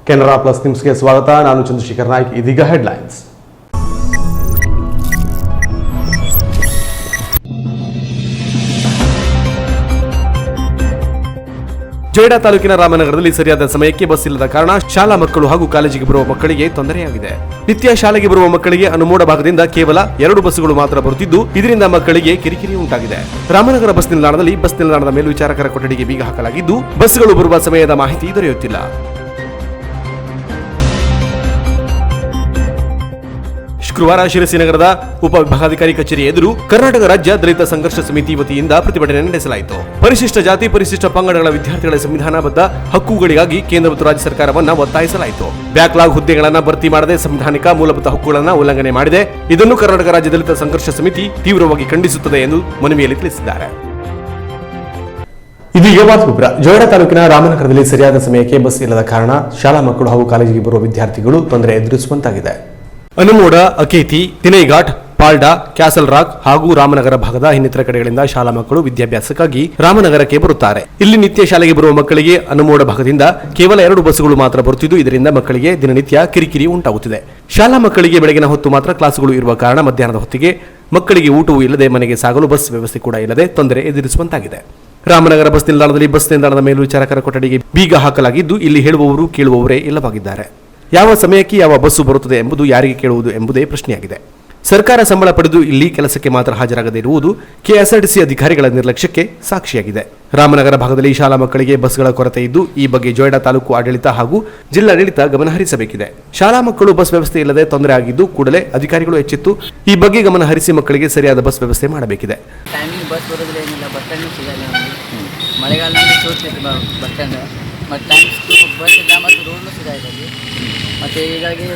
Canara plus ನ್ಯೂಸ್ಗೆ ಸ್ವಾಗತ. ನಾನು ಚಂದ್ರಶೇಖರ್ ನಾಯ್ಕ್. ಇದೀಗ ಹೆಡ್ಲೈನ್ಸ್. ಜೊಯ್ಡಾ ತಾಲೂಕಿನ ರಾಮನಗರದಲ್ಲಿ ಸರಿಯಾದ ಸಮಯಕ್ಕೆ ಬಸ್ ಇಲ್ಲದ ಕಾರಣ ಶಾಲಾ ಮಕ್ಕಳು ಹಾಗೂ ಕಾಲೇಜಿಗೆ ಬರುವ ಮಕ್ಕಳಿಗೆ ತೊಂದರೆಯಾಗಿದೆ. ನಿತ್ಯ ಶಾಲೆಗೆ ಬರುವ ಮಕ್ಕಳಿಗೆ ಅನುಮೋಡ ಭಾಗದಿಂದ ಕೇವಲ 2 ಬಸ್ಸುಗಳು ಮಾತ್ರ ಬರುತ್ತಿದ್ದು, ಇದರಿಂದ ಮಕ್ಕಳಿಗೆ ಕಿರಿಕಿರಿ ಉಂಟಾಗಿದೆ. ರಾಮನಗರ ಬಸ್ ನಿಲ್ದಾಣದಲ್ಲಿ ಬಸ್ ನಿಲ್ದಾಣದ ಮೇಲ್ವಿಚಾರಕರ ಕೊಠಡಿಗೆ ಬೀಗ ಹಾಕಲಾಗಿದ್ದು, ಬಸ್ಗಳು ಬರುವ ಸಮಯದ ಮಾಹಿತಿ ದೊರೆಯುತ್ತಿಲ್ಲ. ಶುಕ್ರವಾರ ಶಿರಸಿ ನಗರದ ಉಪವಿಭಾಗಾಧಿಕಾರಿ ಕಚೇರಿ ಎದುರು ಕರ್ನಾಟಕ ರಾಜ್ಯ ದಲಿತ ಸಂಘರ್ಷ ಸಮಿತಿ ವತಿಯಿಂದ ಪ್ರತಿಭಟನೆ ನಡೆಸಲಾಯಿತು. ಪರಿಶಿಷ್ಟ ಜಾತಿ ಪರಿಶಿಷ್ಟ ಪಂಗಡಗಳ ವಿದ್ಯಾರ್ಥಿಗಳ ಸಂವಿಧಾನಬದ್ಧ ಹಕ್ಕುಗಳಿಗಾಗಿ ಕೇಂದ್ರ ಮತ್ತು ರಾಜ್ಯ ಸರ್ಕಾರವನ್ನ ಒತ್ತಾಯಿಸಲಾಯಿತು. ಬ್ಯಾಕ್ಲಾಗ್ ಹುದ್ದೆಗಳನ್ನು ಭರ್ತಿ ಮಾಡದೆ ಸಂವಿಧಾನಿಕ ಮೂಲಭೂತ ಹಕ್ಕುಗಳನ್ನು ಉಲ್ಲಂಘನೆ ಮಾಡಿದೆ. ಇದನ್ನು ಕರ್ನಾಟಕ ರಾಜ್ಯ ದಲಿತ ಸಂಘರ್ಷ ಸಮಿತಿ ತೀವ್ರವಾಗಿ ಖಂಡಿಸುತ್ತದೆ ಎಂದು ಮನವಿಯಲ್ಲಿ ತಿಳಿಸಿದ್ದಾರೆ. ಇದೀಗ ವಾರ್ತೆಗಳ. ಜೊಯ್ಡಾ ತಾಲೂಕಿನ ರಾಮನಗರದಲ್ಲಿ ಸರಿಯಾದ ಸಮಯಕ್ಕೆ ಬಸ್ ಇಲ್ಲದ ಕಾರಣ ಶಾಲಾ ಮಕ್ಕಳು ಹಾಗೂ ಕಾಲೇಜಿಗೆ ಬರುವ ವಿದ್ಯಾರ್ಥಿಗಳು ತೊಂದರೆ ಎದುರಿಸುವಂತಾಗಿದೆ. ಅನುಮೋಡ, ಅಕೇತಿ, ತಿನೈಘಾಟ್, ಪಾಲ್ಡಾ, ಕ್ಯಾಸಲ್ ರಾಕ್ ಹಾಗೂ ರಾಮನಗರ ಭಾಗದ ಇನ್ನಿತರ ಕಡೆಗಳಿಂದ ಶಾಲಾ ಮಕ್ಕಳು ವಿದ್ಯಾಭ್ಯಾಸಕ್ಕಾಗಿ ರಾಮನಗರಕ್ಕೆ ಬರುತ್ತಾರೆ. ಇಲ್ಲಿ ನಿತ್ಯ ಶಾಲೆಗೆ ಬರುವ ಮಕ್ಕಳಿಗೆ ಅನುಮೋಡ ಭಾಗದಿಂದ ಕೇವಲ 2 ಬಸ್ಸುಗಳು ಮಾತ್ರ ಬರುತ್ತಿದ್ದು, ಇದರಿಂದ ಮಕ್ಕಳಿಗೆ ದಿನನಿತ್ಯ ಕಿರಿಕಿರಿ ಉಂಟಾಗುತ್ತಿದೆ. ಶಾಲಾ ಮಕ್ಕಳಿಗೆ ಬೆಳಗಿನ ಹೊತ್ತು ಮಾತ್ರ ಕ್ಲಾಸುಗಳು ಇರುವ ಕಾರಣ ಮಧ್ಯಾಹ್ನದ ಹೊತ್ತಿಗೆ ಮಕ್ಕಳಿಗೆ ಊಟವೂ ಇಲ್ಲದೆ ಮನೆಗೆ ಸಾಗಲು ಬಸ್ ವ್ಯವಸ್ಥೆ ಕೂಡ ಇಲ್ಲದೆ ತೊಂದರೆ ಎದುರಿಸುವಂತಾಗಿದೆ. ರಾಮನಗರ ಬಸ್ ನಿಲ್ದಾಣದಲ್ಲಿ ಬಸ್ ನಿಲ್ದಾಣದ ಮೇಲ್ವಿಚಾರಕರ ಕೊಠಡಿಗೆ ಬೀಗ ಹಾಕಲಾಗಿದ್ದು, ಇಲ್ಲಿ ಹೇಳುವವರು ಕೇಳುವವರೇ ಇಲ್ಲವಾಗಿದ್ದಾರೆ. ಯಾವ ಸಮಯಕ್ಕೆ ಯಾವ ಬಸ್ಸು ಬರುತ್ತದೆ ಎಂಬುದು ಯಾರಿಗೆ ಕೇಳುವುದು ಎಂಬುದೇ ಪ್ರಶ್ನೆಯಾಗಿದೆ. ಸರ್ಕಾರ ಸಂಬಳ ಪಡೆದು ಇಲ್ಲಿ ಕೆಲಸಕ್ಕೆ ಮಾತ್ರ ಹಾಜರಾಗದೇ ಇರುವುದು ಕೆಎಸ್ಆರ್ಟಿಸಿ ಅಧಿಕಾರಿಗಳ ನಿರ್ಲಕ್ಷ್ಯಕ್ಕೆ ಸಾಕ್ಷಿಯಾಗಿದೆ. ರಾಮನಗರ ಭಾಗದಲ್ಲಿ ಶಾಲಾ ಮಕ್ಕಳಿಗೆ ಬಸ್ಗಳ ಕೊರತೆ ಇದ್ದು, ಈ ಬಗ್ಗೆ ಜೊಯ್ಡಾ ತಾಲೂಕು ಆಡಳಿತ ಹಾಗೂ ಜಿಲ್ಲಾಡಳಿತ ಗಮನಹರಿಸಬೇಕಿದೆ. ಶಾಲಾ ಮಕ್ಕಳು ಬಸ್ ವ್ಯವಸ್ಥೆ ಇಲ್ಲದೆ ತೊಂದರೆ ಆಗಿದ್ದು, ಕೂಡಲೇ ಅಧಿಕಾರಿಗಳು ಎಚ್ಚೆತ್ತು ಈ ಬಗ್ಗೆ ಗಮನ ಹರಿಸಿ ಮಕ್ಕಳಿಗೆ ಸರಿಯಾದ ಬಸ್ ವ್ಯವಸ್ಥೆ ಮಾಡಬೇಕಿದೆ. ಮಳೆಗಾಲದಲ್ಲಿ ಚೋರ್ತಿತ್ತು ಬಸ್ ಸ್ಟ್ಯಾಂಡ್, ಮತ್ತು ಟೈಮ್ಸ್ಗೂ ಬಸ್ ಇಲ್ಲ ಮತ್ತು ರೋಡ್ನು ಸಿಗಾಯಿದೆ. ಮತ್ತು ಹೀಗಾಗಿ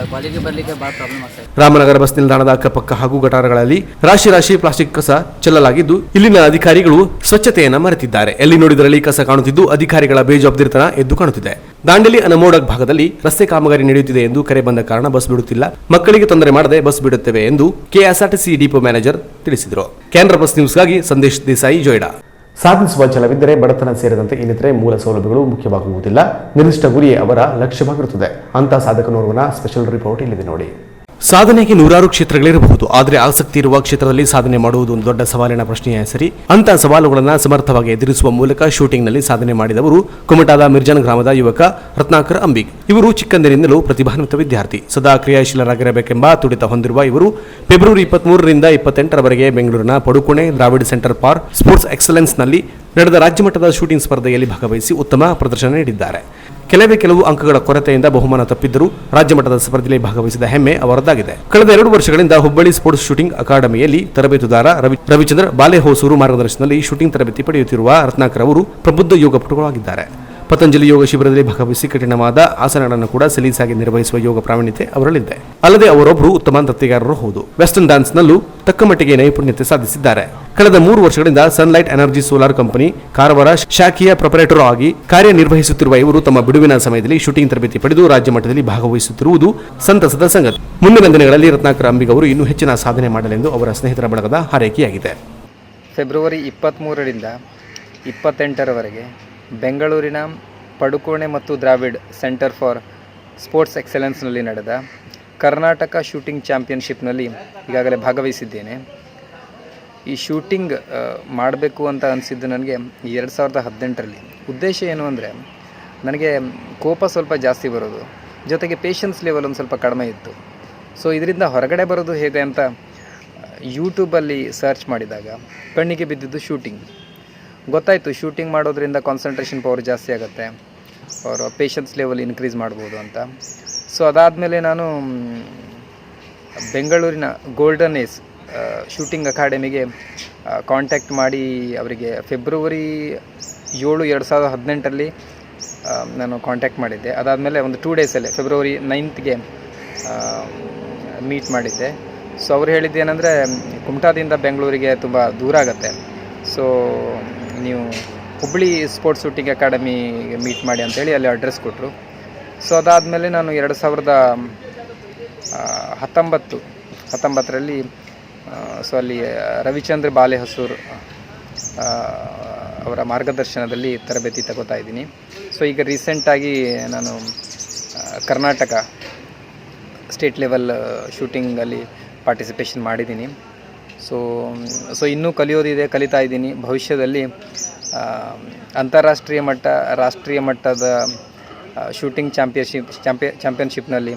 ಕಾಲೇಜಿಗೆ ಬರಲಿಕ್ಕೆ ಭಾಳ ಪ್ರಾಬ್ಲಮ್ ಆಗ್ತದೆ. ರಾಮನಗರ ಬಸ್ ನಿಲ್ದಾಣದ ಅಕ್ಕಪಕ್ಕ ಹಾಗೂ ಗಟಾರಗಳಲ್ಲಿ ರಾಶಿ ಪ್ಲಾಸ್ಟಿಕ್ ಕಸ ಚೆಲ್ಲಲಾಗಿದ್ದು, ಇಲ್ಲಿನ ಅಧಿಕಾರಿಗಳು ಸ್ವಚ್ಛತೆಯನ್ನ ಮರೆತಿದ್ದಾರೆ. ಎಲ್ಲಿ ನೋಡಿದರಲ್ಲಿ ಕಸ ಕಾಣುತ್ತಿದ್ದು, ಅಧಿಕಾರಿಗಳ ಬೇಜವಾಬ್ದಾರಿತನ ಎದ್ದು ಕಾಣುತ್ತಿದೆ. ದಾಂಡೇಲಿ ಅನುಮೋಡ ಭಾಗದಲ್ಲಿ ರಸ್ತೆ ಕಾಮಗಾರಿ ನಡೆಯುತ್ತಿದೆ ಎಂದು ಕರೆ ಬಂದ ಕಾರಣ ಬಸ್ ಬಿಡುತ್ತಿಲ್ಲ. ಮಕ್ಕಳಿಗೆ ತೊಂದರೆ ಮಾಡದೆ ಬಸ್ ಬಿಡುತ್ತೇವೆ ಎಂದು ಕೆಎಸ್ಆರ್ಟಿಸಿ ಡಿಪೋ ಮ್ಯಾನೇಜರ್ ತಿಳಿಸಿದರು. ಕೆನರಾ ಪ್ಲಸ್ ನ್ಯೂಸ್ಗಾಗಿ ಸಂದೇಶ್ ದೇಸಾಯಿ, ಜೊಯ್ಡಾ. ಸಾಧಿಸುವ ಛಲವಿದ್ದರೆ ಬಡತನ ಸೇರಿದಂತೆ ಇನ್ನಿತರೆ ಮೂಲ ಸೌಲಭ್ಯಗಳು ಮುಖ್ಯವಾಗುವುದಿಲ್ಲ. ನಿರ್ದಿಷ್ಟ ಗುರಿಯೇ ಅವರ ಲಕ್ಷ್ಯವಾಗಿರುತ್ತದೆ ಅಂತ ಸಾಧಕನೋರ್ವನ ಸ್ಪೆಷಲ್ ರಿಪೋರ್ಟ್ ಇಲ್ಲಿದೆ ನೋಡಿ. ಸಾಧನೆಗೆ ನೂರಾರು ಕ್ಷೇತ್ರಗಳಿರಬಹುದು, ಆದರೆ ಆಸಕ್ತಿ ಇರುವ ಕ್ಷೇತ್ರದಲ್ಲಿ ಸಾಧನೆ ಮಾಡುವುದು ಒಂದು ದೊಡ್ಡ ಸವಾಲಿನ ಪ್ರಶ್ನೆಯೇ ಸರಿ. ಅಂತ ಸವಾಲುಗಳನ್ನು ಸಮರ್ಥವಾಗಿ ಎದುರಿಸುವ ಮೂಲಕ ಶೂಟಿಂಗ್ನಲ್ಲಿ ಸಾಧನೆ ಮಾಡಿದವರು ಕುಮಟಾದ ಮಿರ್ಜಾನ್ ಗ್ರಾಮದ ಯುವಕ ರತ್ನಾಕರ್ ಅಂಬಿಗ್. ಇವರು ಚಿಕ್ಕಂದಿನಿಂದಲೂ ಪ್ರತಿಭಾನ್ವಿತ ವಿದ್ಯಾರ್ಥಿ, ಸದಾ ಕ್ರಿಯಾಶೀಲರಾಗಿರಬೇಕೆಂಬ ತುಡಿತ ಹೊಂದಿರುವ ಇವರು ಫೆಬ್ರವರಿ 23ರಿಂದ 28ರವರೆಗೆ ಬೆಂಗಳೂರಿನ Padukone Dravid centre for sports ಎಕ್ಸಲೆನ್ಸ್ನಲ್ಲಿ ನಡೆದ ರಾಜ್ಯಮಟ್ಟದ ಶೂಟಿಂಗ್ ಸ್ಪರ್ಧೆಯಲ್ಲಿ ಭಾಗವಹಿಸಿ ಉತ್ತಮ ಪ್ರದರ್ಶನ ನೀಡಿದ್ದಾರೆ. ಕೆಲವು ಅಂಕಗಳ ಕೊರತೆಯಿಂದ ಬಹುಮಾನ ತಪ್ಪಿದ್ದರೂ ರಾಜ್ಯಮಟ್ಟದ ಸ್ಪರ್ಧೆಯಲ್ಲಿ ಭಾಗವಹಿಸಿದ ಹೆಮ್ಮೆ ಅವರದ್ದಾಗಿದೆ. ಕಳೆದ 2 ವರ್ಷಗಳಿಂದ ಹುಬ್ಬಳ್ಳಿ ಸ್ಪೋರ್ಟ್ಸ್ ಶೂಟಿಂಗ್ ಅಕಾಡೆಮಿಯಲ್ಲಿ ತರಬೇತುದಾರ ರವಿಚಂದ್ರ ಬಾಲೆಹೊಸೂರು ಮಾರ್ಗದರ್ಶನದಲ್ಲಿ ಶೂಟಿಂಗ್ ತರಬೇತಿ ಪಡೆಯುತ್ತಿರುವ ರತ್ನಾಕರ್ ಅವರು ಪ್ರಬುದ್ಧ ಯೋಗ ಪಟುಗಳಾಗಿದ್ದಾರೆ. ಪತಂಜಲಿ ಯೋಗ ಶಿಬಿರದಲ್ಲಿ ಭಾಗವಹಿಸಿ ಕಠಿಣವಾದ ಆಸನಗಳನ್ನು ಕೂಡ ಸಲೀಸಾಗಿ ನಿರ್ವಹಿಸುವ ಯೋಗ ಪ್ರಾವೀಣ್ಯತೆ ಅವರಲ್ಲಿದೆ. ಅಲ್ಲದೆ ಅವರೊಬ್ಬರು ಉತ್ತಮ ನೃತ್ಯಗಾರರು ಹೌದು. ವೆಸ್ಟರ್ನ್ ಡ್ಯಾನ್ಸ್ನಲ್ಲೂ ತಕ್ಕಮಟ್ಟಿಗೆ ನೈಪುಣ್ಯತೆ ಸಾಧಿಸಿದ್ದಾರೆ. ಕಳೆದ 3 ವರ್ಷಗಳಿಂದ sunlight energy solar company Karwar ಶಾಖೆಯ ಪ್ರೊಪರೇಟರ್ ಆಗಿ ಕಾರ್ಯನಿರ್ವಹಿಸುತ್ತಿರುವ ಇವರು ತಮ್ಮ ಬಿಡುವಿನ ಸಮಯದಲ್ಲಿ ಶೂಟಿಂಗ್ ತರಬೇತಿ ಪಡೆದು ರಾಜ್ಯ ಮಟ್ಟದಲ್ಲಿ ಭಾಗವಹಿಸುತ್ತಿರುವುದು ಸಂತಸದ ಸಂಗತಿ. ಮುಂದಿನ ದಿನಗಳಲ್ಲಿ ರತ್ನಾಕರ್ ಅಂಬಿಗ್ ಅವರು ಇನ್ನೂ ಹೆಚ್ಚಿನ ಸಾಧನೆ ಮಾಡಲೆಂದು ಅವರ ಸ್ನೇಹಿತರ ಬಳಗದ ಹಾರೈಕೆಯಾಗಿದೆ. ಫೆಬ್ರವರಿ 23ರಿಂದ 28ರವರೆಗೆ ಬೆಂಗಳೂರಿನ ಪಡುಕೋಣೆ ಮತ್ತು ದ್ರಾವಿಡ್ ಸೆಂಟರ್ ಫಾರ್ ಸ್ಪೋರ್ಟ್ಸ್ ಎಕ್ಸಲೆನ್ಸ್ನಲ್ಲಿ ನಡೆದ ಕರ್ನಾಟಕ ಶೂಟಿಂಗ್ ಚಾಂಪಿಯನ್ಶಿಪ್ನಲ್ಲಿ ಈಗಾಗಲೇ ಭಾಗವಹಿಸಿದ್ದೇನೆ. ಈ ಶೂಟಿಂಗ್ ಮಾಡಬೇಕು ಅಂತ ಅನಿಸಿದ್ದು ನನಗೆ 2018ರಲ್ಲಿ. ಉದ್ದೇಶ ಏನು ಅಂದರೆ, ನನಗೆ ಕೋಪ ಸ್ವಲ್ಪ ಜಾಸ್ತಿ ಬರೋದು, ಜೊತೆಗೆ ಪೇಷನ್ಸ್ ಲೆವೆಲ್ ಒಂದು ಸ್ವಲ್ಪ ಕಡಿಮೆ ಇತ್ತು. ಸೊ ಇದರಿಂದ ಹೊರಗಡೆ ಬರೋದು ಹೇಗೆ ಅಂತ ಯೂಟ್ಯೂಬಲ್ಲಿ ಸರ್ಚ್ ಮಾಡಿದಾಗ ಕಣ್ಣಿಗೆ ಬಿದ್ದಿದ್ದು ಶೂಟಿಂಗ್. ಗೊತ್ತಾಯಿತು ಶೂಟಿಂಗ್ ಮಾಡೋದ್ರಿಂದ ಕಾನ್ಸಂಟ್ರೇಷನ್ ಪವರ್ ಜಾಸ್ತಿ ಆಗುತ್ತೆ, ಅವರ ಪೇಷನ್ಸ್ ಲೆವೆಲ್ ಇನ್ಕ್ರೀಸ್ ಮಾಡ್ಬೋದು ಅಂತ. ಸೊ ಅದಾದಮೇಲೆ ನಾನು ಬೆಂಗಳೂರಿನ ಗೋಲ್ಡನ್ ಏಸ್ ಶೂಟಿಂಗ್ ಅಕಾಡೆಮಿಗೆ ಕಾಂಟ್ಯಾಕ್ಟ್ ಮಾಡಿ ಅವರಿಗೆ ಫೆಬ್ರವರಿ 7, 2018ರಲ್ಲಿ ನಾನು ಕಾಂಟ್ಯಾಕ್ಟ್ ಮಾಡಿದ್ದೆ. ಅದಾದಮೇಲೆ ಒಂದು 2 ಡೇಸಲ್ಲೇ ಫೆಬ್ರವರಿ 9ಗೆ ಮೀಟ್ ಮಾಡಿದ್ದೆ. ಸೊ ಅವ್ರು ಹೇಳಿದ್ದೇನೆಂದರೆ, ಕುಮಟಾದಿಂದ ಬೆಂಗಳೂರಿಗೆ ತುಂಬ ದೂರ ಆಗುತ್ತೆ, ಸೊ ನೀವು ಹುಬ್ಬಳ್ಳಿ ಸ್ಪೋರ್ಟ್ಸ್ ಶೂಟಿಂಗ್ ಅಕಾಡೆಮಿಗೆ ಮೀಟ್ ಮಾಡಿ ಅಂತೇಳಿ ಅಲ್ಲಿ ಅಡ್ರೆಸ್ ಕೊಟ್ಟರು. ಸೊ ಅದಾದಮೇಲೆ ನಾನು 2019ರಲ್ಲಿ ಸೊ ಅಲ್ಲಿ ರವಿಚಂದ್ರ ಬಾಲೆಹೊಸೂರು ಅವರ ಮಾರ್ಗದರ್ಶನದಲ್ಲಿ ತರಬೇತಿ ತಗೋತಾ ಇದ್ದೀನಿ. ಸೊ ಈಗ ರೀಸೆಂಟಾಗಿ ನಾನು ಕರ್ನಾಟಕ ಸ್ಟೇಟ್ ಲೆವೆಲ್ ಶೂಟಿಂಗಲ್ಲಿ ಪಾರ್ಟಿಸಿಪೇಷನ್ ಮಾಡಿದ್ದೀನಿ. ಸೊ ಇನ್ನೂ ಕಲಿಯೋದಿದೆ, ಕಲಿತಾ ಇದ್ದೀನಿ. ಭವಿಷ್ಯದಲ್ಲಿ ಅಂತಾರಾಷ್ಟ್ರೀಯ ಮಟ್ಟ, ರಾಷ್ಟ್ರೀಯ ಮಟ್ಟದ ಶೂಟಿಂಗ್ ಚಾಂಪಿಯನ್ಶಿಪ್ನಲ್ಲಿ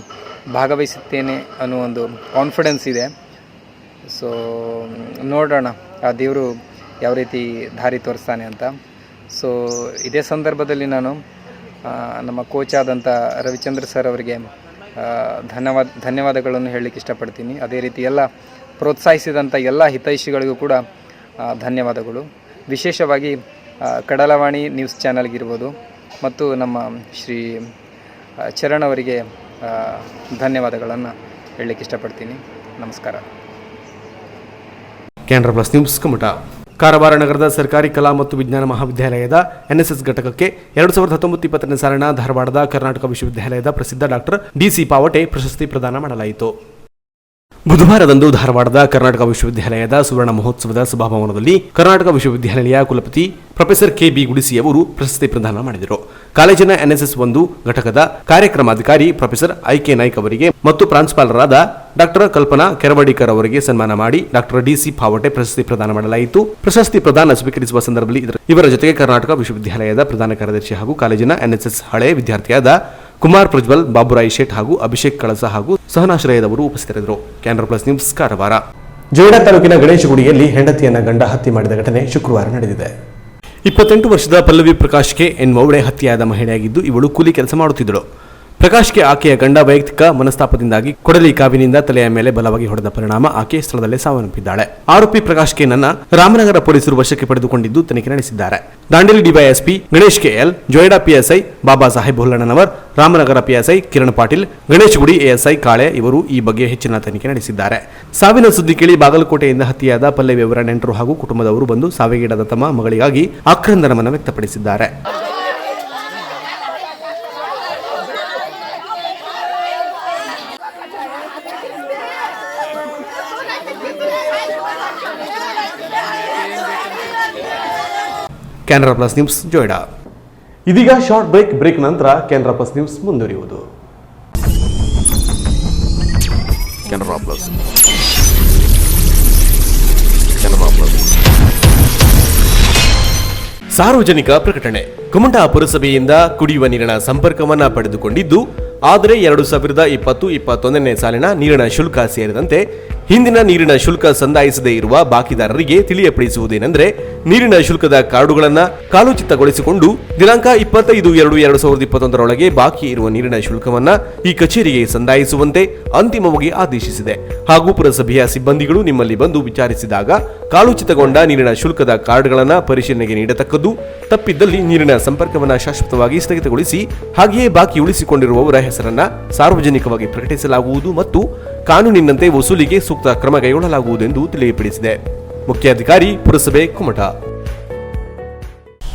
ಭಾಗವಹಿಸುತ್ತೇನೆ ಅನ್ನೋ ಒಂದು ಕಾನ್ಫಿಡೆನ್ಸ್ ಇದೆ. ಸೊ ನೋಡೋಣ ಆ ದೇವರು ಯಾವ ರೀತಿ ದಾರಿ ತೋರಿಸ್ತಾನೆ ಅಂತ. ಸೊ ಇದೇ ಸಂದರ್ಭದಲ್ಲಿ ನಾನು ನಮ್ಮ ಕೋಚ್ ಆದಂಥ ರವಿಚಂದ್ರ ಸರ್ ಅವರಿಗೆ ಧನ್ಯವಾದಗಳನ್ನು ಹೇಳಲಿಕ್ಕೆ ಇಷ್ಟಪಡ್ತೀನಿ. ಅದೇ ರೀತಿ ಎಲ್ಲ ಪ್ರೋತ್ಸಾಹಿಸಿದಂಥ ಎಲ್ಲ ಹಿತೈಷಿಗಳಿಗೂ ಕೂಡ ಧನ್ಯವಾದಗಳು. ವಿಶೇಷವಾಗಿ ಕಡಲವಾಣಿ ನ್ಯೂಸ್ ಚಾನಲ್ಗಿರ್ಬೋದು ಮತ್ತು ನಮ್ಮ ಶ್ರೀ ಚರಣ್ ಅವರಿಗೆ ಧನ್ಯವಾದಗಳನ್ನು ಹೇಳಲಿಕ್ಕೆ ಇಷ್ಟಪಡ್ತೀನಿ. ನಮಸ್ಕಾರ. Canara plus news Kumta. ಕಾರವಾರ ನಗರದ ಸರ್ಕಾರಿ ಕಲಾ ಮತ್ತು ವಿಜ್ಞಾನ ಮಹಾವಿದ್ಯಾಲಯದ ಎನ್ಎಸ್ಎಸ್ ಘಟಕಕ್ಕೆ 2019-20 ಸಾಲಿನ ಧಾರವಾಡದ ಕರ್ನಾಟಕ ವಿಶ್ವವಿದ್ಯಾಲಯದ ಪ್ರಸಿದ್ಧ ಡಾಕ್ಟರ್ ಡಿಸಿ ಪಾವಟೆ ಪ್ರಶಸ್ತಿ ಪ್ರದಾನ ಮಾಡಲಾಯಿತು. ಬುಧವಾರದಂದು ಧಾರವಾಡದ ಕರ್ನಾಟಕ ವಿಶ್ವವಿದ್ಯಾಲಯದ ಸುವರ್ಣ ಮಹೋತ್ಸವದ ಸಭಾಭವನದಲ್ಲಿ ಕರ್ನಾಟಕ ವಿಶ್ವವಿದ್ಯಾಲಯ ಕುಲಪತಿ ಪ್ರೊಫೆಸರ್ ಕೆ.ಬಿ. ಗುಡಿಸಿ ಅವರು ಪ್ರಶಸ್ತಿ ಪ್ರದಾನ ಮಾಡಿದರು. ಕಾಲೇಜಿನ ಎನ್ಎಸ್ಎಸ್ 1 ಘಟಕದ ಕಾರ್ಯಕ್ರಮಾಧಿಕಾರಿ ಪ್ರೊಫೆಸರ್ ಐ.ಕೆ. ನಾಯ್ಕ್ ಅವರಿಗೆ ಮತ್ತು ಪ್ರಾಂಶುಪಾಲರಾದ ಡಾಕ್ಟರ್ ಕಲ್ಪನಾ ಕೆರವಡಿಕರ್ ಅವರಿಗೆ ಸನ್ಮಾನ ಮಾಡಿ ಡಾಕ್ಟರ್ ಡಿಸಿ ಪಾವಟೆ ಪ್ರಶಸ್ತಿ ಪ್ರದಾನ ಮಾಡಲಾಯಿತು. ಪ್ರಶಸ್ತಿ ಪ್ರದಾನ ಸ್ವೀಕರಿಸುವ ಸಂದರ್ಭದಲ್ಲಿ ಇವರ ಜೊತೆಗೆ ಕರ್ನಾಟಕ ವಿಶ್ವವಿದ್ಯಾಲಯದ ಪ್ರಧಾನ ಕಾರ್ಯದರ್ಶಿ ಹಾಗೂ ಕಾಲೇಜಿನ ಎನ್ಎಸ್ಎಸ್ ಹಳೆ ವಿದ್ಯಾರ್ಥಿಯಾದ ಕುಮಾರ್ ಪ್ರಜ್ವಲ್, ಬಾಬುರಾಯ್ ಶೇಟ್ ಹಾಗೂ ಅಭಿಷೇಕ್ ಕಳಸ ಹಾಗೂ ಸಹನಾಶ್ರಯದವರು ಉಪಸ್ಥಿತರಿದ್ದರು. Canara plus news Karwar. ಜೋಯಿಡಾ ತಾಲೂಕಿನ ಗಣೇಶಗುಡಿಯಲ್ಲಿ ಹೆಂಡತಿಯನ್ನ ಗಂಡ ಹತ್ಯೆ ಮಾಡಿದ ಘಟನೆ ಶುಕ್ರವಾರ ನಡೆದಿದೆ. 28 ವರ್ಷದ ಪಲ್ಲವಿ ಪ್ರಕಾಶ್ಗೆ ಎನ್ನುವವಳೆ ಹತ್ಯೆಯಾದ ಮಹಿಳೆಯಾಗಿದ್ದು ಇವಳು ಕೂಲಿ ಕೆಲಸ ಮಾಡುತ್ತಿದ್ದಳು. ಪ್ರಕಾಶ್ಗೆ ಆಕೆಯ ಗಂಡ ವೈಯಕ್ತಿಕ ಮನಸ್ತಾಪದಿಂದಾಗಿ ಕೊಡಲಿ ಕಾವಿನಿಂದ ತಲೆಯ ಮೇಲೆ ಬಲವಾಗಿ ಹೊಡೆದ ಪರಿಣಾಮ ಆಕೆ ಸ್ಥಳದಲ್ಲೇ ಸಾವನ್ನಪ್ಪಿದ್ದಾಳೆ. ಆರೋಪಿ ಪ್ರಕಾಶ್ ಕೆನನ್ನ ರಾಮನಗರ ಪೊಲೀಸರು ವಶಕ್ಕೆ ಪಡೆದುಕೊಂಡಿದ್ದು ತನಿಖೆ ನಡೆಸಿದ್ದಾರೆ. Dandeli DYSP Ganesh KL, Joida PSI Baba Saheb Hullannavar, Ramanagar PSI Kiran Patil, Ganeshgudi ASI Kale ಇವರು ಈ ಬಗ್ಗೆ ಹೆಚ್ಚಿನ ತನಿಖೆ ನಡೆಸಿದ್ದಾರೆ. ಸಾವಿನ ಸುದ್ದಿ ಕೇಳಿ ಬಾಗಲಕೋಟೆಯಿಂದ ಹತ್ಯೆಯಾದ ಪಲ್ಲವಿ ಅವರ ನೆಂಟರು ಹಾಗೂ ಕುಟುಂಬದವರು ಬಂದು ಸಾವಿಗೀಡಾದ ತಮ್ಮ ಮಗಳಿಗಾಗಿ ಆಕ್ರಂದನವನ್ನು ವ್ಯಕ್ತಪಡಿಸಿದ್ದಾರೆ. Canara plus news Joida. ಇದೀಗ ಶಾರ್ಟ್ ಬ್ರೇಕ್ ನಂತರ ಕ್ಯಾನ್ರಾ ಪ್ಲಸ್ ನ್ಯೂಸ್ ಮುಂದುವರಿಯುವುದು. ಕ್ಯಾನ್ರಾ ಪ್ಲಸ್ ಸಾರ್ವಜನಿಕ ಪ್ರಕಟಣೆ. ಕುಮಟಾ ಪುರಸಭೆಯಿಂದ ಕುಡಿಯುವ ನೀರಿನ ಸಂಪರ್ಕವನ್ನ ಪಡೆದುಕೊಂಡಿದ್ದು, ಆದರೆ 2020-21 ಸಾಲಿನ ನೀರಿನ ಶುಲ್ಕ ಸೇರಿದಂತೆ ಹಿಂದಿನ ನೀರಿನ ಶುಲ್ಕ ಸಂದಾಯಿಸದೇ ಇರುವ ಬಾಕಿದಾರರಿಗೆ ತಿಳಿಯಪಡಿಸುವುದೇನೆಂದರೆ, ನೀರಿನ ಶುಲ್ಕದ ಕಾರ್ಡುಗಳನ್ನು ಕಾಲೋಚಿತಗೊಳಿಸಿಕೊಂಡು ದಿನಾಂಕ 25/2/2021 ಬಾಕಿ ಇರುವ ನೀರಿನ ಶುಲ್ಕವನ್ನ ಈ ಕಚೇರಿಗೆ ಸಂದಾಯಿಸುವಂತೆ ಅಂತಿಮವಾಗಿ ಆದೇಶಿಸಿದೆ. ಹಾಗೂ ಪುರಸಭೆಯ ಸಿಬ್ಬಂದಿಗಳು ನಿಮ್ಮಲ್ಲಿ ಬಂದು ವಿಚಾರಿಸಿದಾಗ ಕಾಲೋಚಿತಗೊಂಡ ನೀರಿನ ಶುಲ್ಕದ ಕಾರ್ಡ್ಗಳನ್ನು ಪರಿಶೀಲನೆಗೆ ನೀಡತಕ್ಕದ್ದು. ತಪ್ಪಿದ್ದಲ್ಲಿ ನೀರಿನ ಸಂಪರ್ಕವನ್ನು ಶಾಶ್ವತವಾಗಿ ಸ್ಥಗಿತಗೊಳಿಸಿ ಹಾಗೆಯೇ ಬಾಕಿ ಉಳಿಸಿಕೊಂಡಿರುವವರ ಹೆಸರನ್ನ ಸಾರ್ವಜನಿಕವಾಗಿ ಪ್ರಕಟಿಸಲಾಗುವುದು ಮತ್ತು ಕಾನೂನಿನಂತೆ ವಸೂಲಿಗೆ ಸೂಕ್ತ ಕ್ರಮ ಕೈಗೊಳ್ಳಲಾಗುವುದೆಂದು ತಿಳಿಯಪಡಿಸಿದೆ. ಮುಖ್ಯಾಧಿಕಾರಿ ಪುರಸಭೆ ಕುಮಟಾ.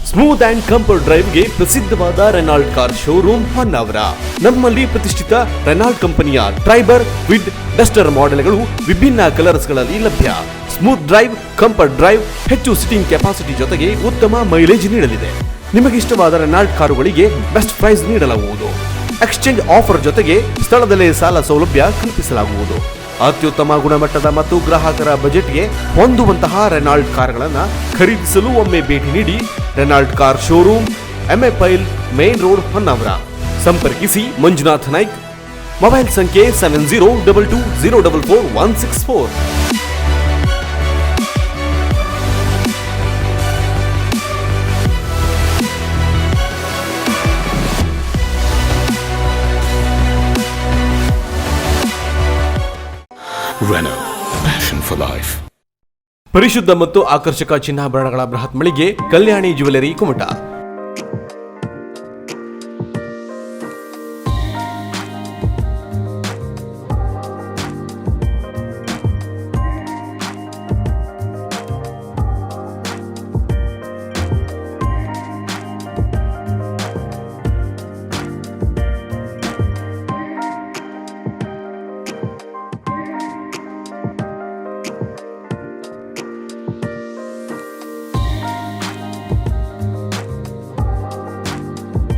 ಸ್ಮೂತ್ ಅಂಡ್ ಕಂಫರ್ಟ್ ಡ್ರೈವ್ಗೆ ಪ್ರಸಿದ್ಧವಾದ ರೆನಾಲ್ಟ್ ಕಾರ್ ಶೋರೂಮ್ ಹೊನ್ನಾವರ. ನಮ್ಮಲ್ಲಿ ಪ್ರತಿಷ್ಠಿತ ರೆನಾಲ್ಟ್ ಕಂಪನಿಯ ಟ್ರೈಬರ್, ವಿಡ್, ಡಸ್ಟರ್ ಮಾಡೆಲ್ಗಳು ವಿಭಿನ್ನ ಕಲರ್ಸ್ಗಳಲ್ಲಿ ಲಭ್ಯ. ಸ್ಮೂತ್ ಡ್ರೈವ್, ಕಂಫರ್ಟ್ ಡ್ರೈವ್, ಹೆಚ್ಚು ಸಿಟಿಂಗ್ ಕೆಪಾಸಿಟಿ ಜೊತೆಗೆ ಉತ್ತಮ ಮೈಲೇಜ್ ನೀಡಲಿದೆ. ನಿಮಗಿಷ್ಟವಾದ ರೆನಾಲ್ಟ್ ಕಾರುಗಳಿಗೆ ಬೆಸ್ಟ್ ಪ್ರೈಸ್ ನೀಡಲಾಗುವುದು. ಎಕ್ಸ್ಚೇಂಜ್ ಆಫರ್ ಜೊತೆಗೆ ಸ್ಥಳದಲ್ಲೇ ಸಾಲ ಸೌಲಭ್ಯ ಕಲ್ಪಿಸಲಾಗುವುದು. ಅತ್ಯುತ್ತಮ ಗುಣಮಟ್ಟದ ಮತ್ತು ಗ್ರಾಹಕರ ಬಜೆಟ್ಗೆ ಹೊಂದುವಂತಹ ರೆನಾಲ್ಟ್ ಕಾರ್ಗಳನ್ನು ಖರೀದಿಸಲು ಒಮ್ಮೆ ಭೇಟಿ ನೀಡಿ. ರೆನಾಲ್ಟ್ ಕಾರ್ ಶೋರೂಮ್, ಎಂಎ ಪೈಲ್, ಮೇನ್ ರೋಡ್, ಹೊನ್ನಾವರ. ಸಂಪರ್ಕಿಸಿ ಮಂಜುನಾಥ್ ನಾಯ್ಕ್. ಮೊಬೈಲ್ ಸಂಖ್ಯೆ 7022044164. Renault, passion for life. ಪರಿಶುದ್ಧ ಮತ್ತು ಆಕರ್ಷಕ ಚಿನ್ನಾಭರಣಗಳ ಬೃಹತ್ ಮಳಿಗೆ ಕಲ್ಯಾಣಿ ಜ್ಯುವೆಲರಿ ಕುಮಟಾ.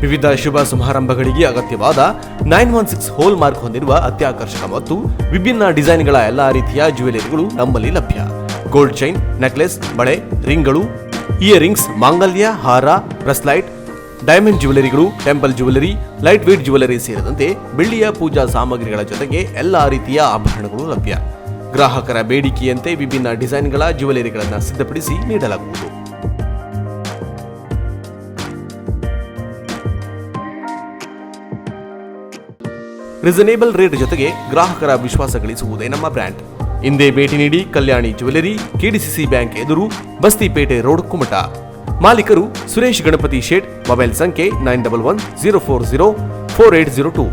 ವಿವಿಧ ಶುಭ ಸಮಾರಂಭಗಳಿಗೆ ಅಗತ್ಯವಾದ 916 ಹೋಲ್ ಮಾರ್ಕ್ ಹೊಂದಿರುವ ಅತ್ಯಾಕರ್ಷಕ ಮತ್ತು ವಿಭಿನ್ನ ಡಿಸೈನ್ಗಳ ಎಲ್ಲಾ ರೀತಿಯ ಜ್ಯುವೆಲರಿಗಳು ನಮ್ಮಲ್ಲಿ ಲಭ್ಯ. ಗೋಲ್ಡ್ ಚೈನ್, ನೆಕ್ಲೆಸ್, ಬಳೆ, ರಿಂಗ್ಗಳು, ಇಯರಿಂಗ್ಸ್, ಮಾಂಗಲ್ಯ, ಹಾರ, ಬ್ರೆಸ್ಲೈಟ್, ಡೈಮಂಡ್ ಜ್ಯುವೆಲರಿಗಳು, temple jewellery, light weight jewellery ಸೇರಿದಂತೆ ಬೆಳ್ಳಿಯ ಪೂಜಾ ಸಾಮಗ್ರಿಗಳ ಜೊತೆಗೆ ಎಲ್ಲಾ ರೀತಿಯ ಆಭರಣಗಳು ಲಭ್ಯ. ಗ್ರಾಹಕರ ಬೇಡಿಕೆಯಂತೆ ವಿಭಿನ್ನ ಡಿಸೈನ್ಗಳ ಜ್ಯುವೆಲರಿಗಳನ್ನು ಸಿದ್ಧಪಡಿಸಿ ನೀಡಲಾಗುವುದು. ರೀಸನೇಬಲ್ ರೇಟ್ ಜೊತೆಗೆ ಗ್ರಾಹಕರ ವಿಶ್ವಾಸ ಗಳಿಸುವುದೇ ನಮ್ಮ ಬ್ರ್ಯಾಂಡ್. ಹಿಂದೆ ಭೇಟಿ ನೀಡಿ. ಕಲ್ಯಾಣಿ ಜ್ಯುವೆಲರಿ, ಕೆಡಿಸಿಸಿ ಬ್ಯಾಂಕ್ ಎದುರು, ಬಸ್ತಿಪೇಟೆ ರೋಡ್, ಕುಮಟಾ. ಮಾಲೀಕರು ಸುರೇಶ್ ಗಣಪತಿ ಶೇಟ್. ಮೊಬೈಲ್ ಸಂಖ್ಯೆ 9110404802.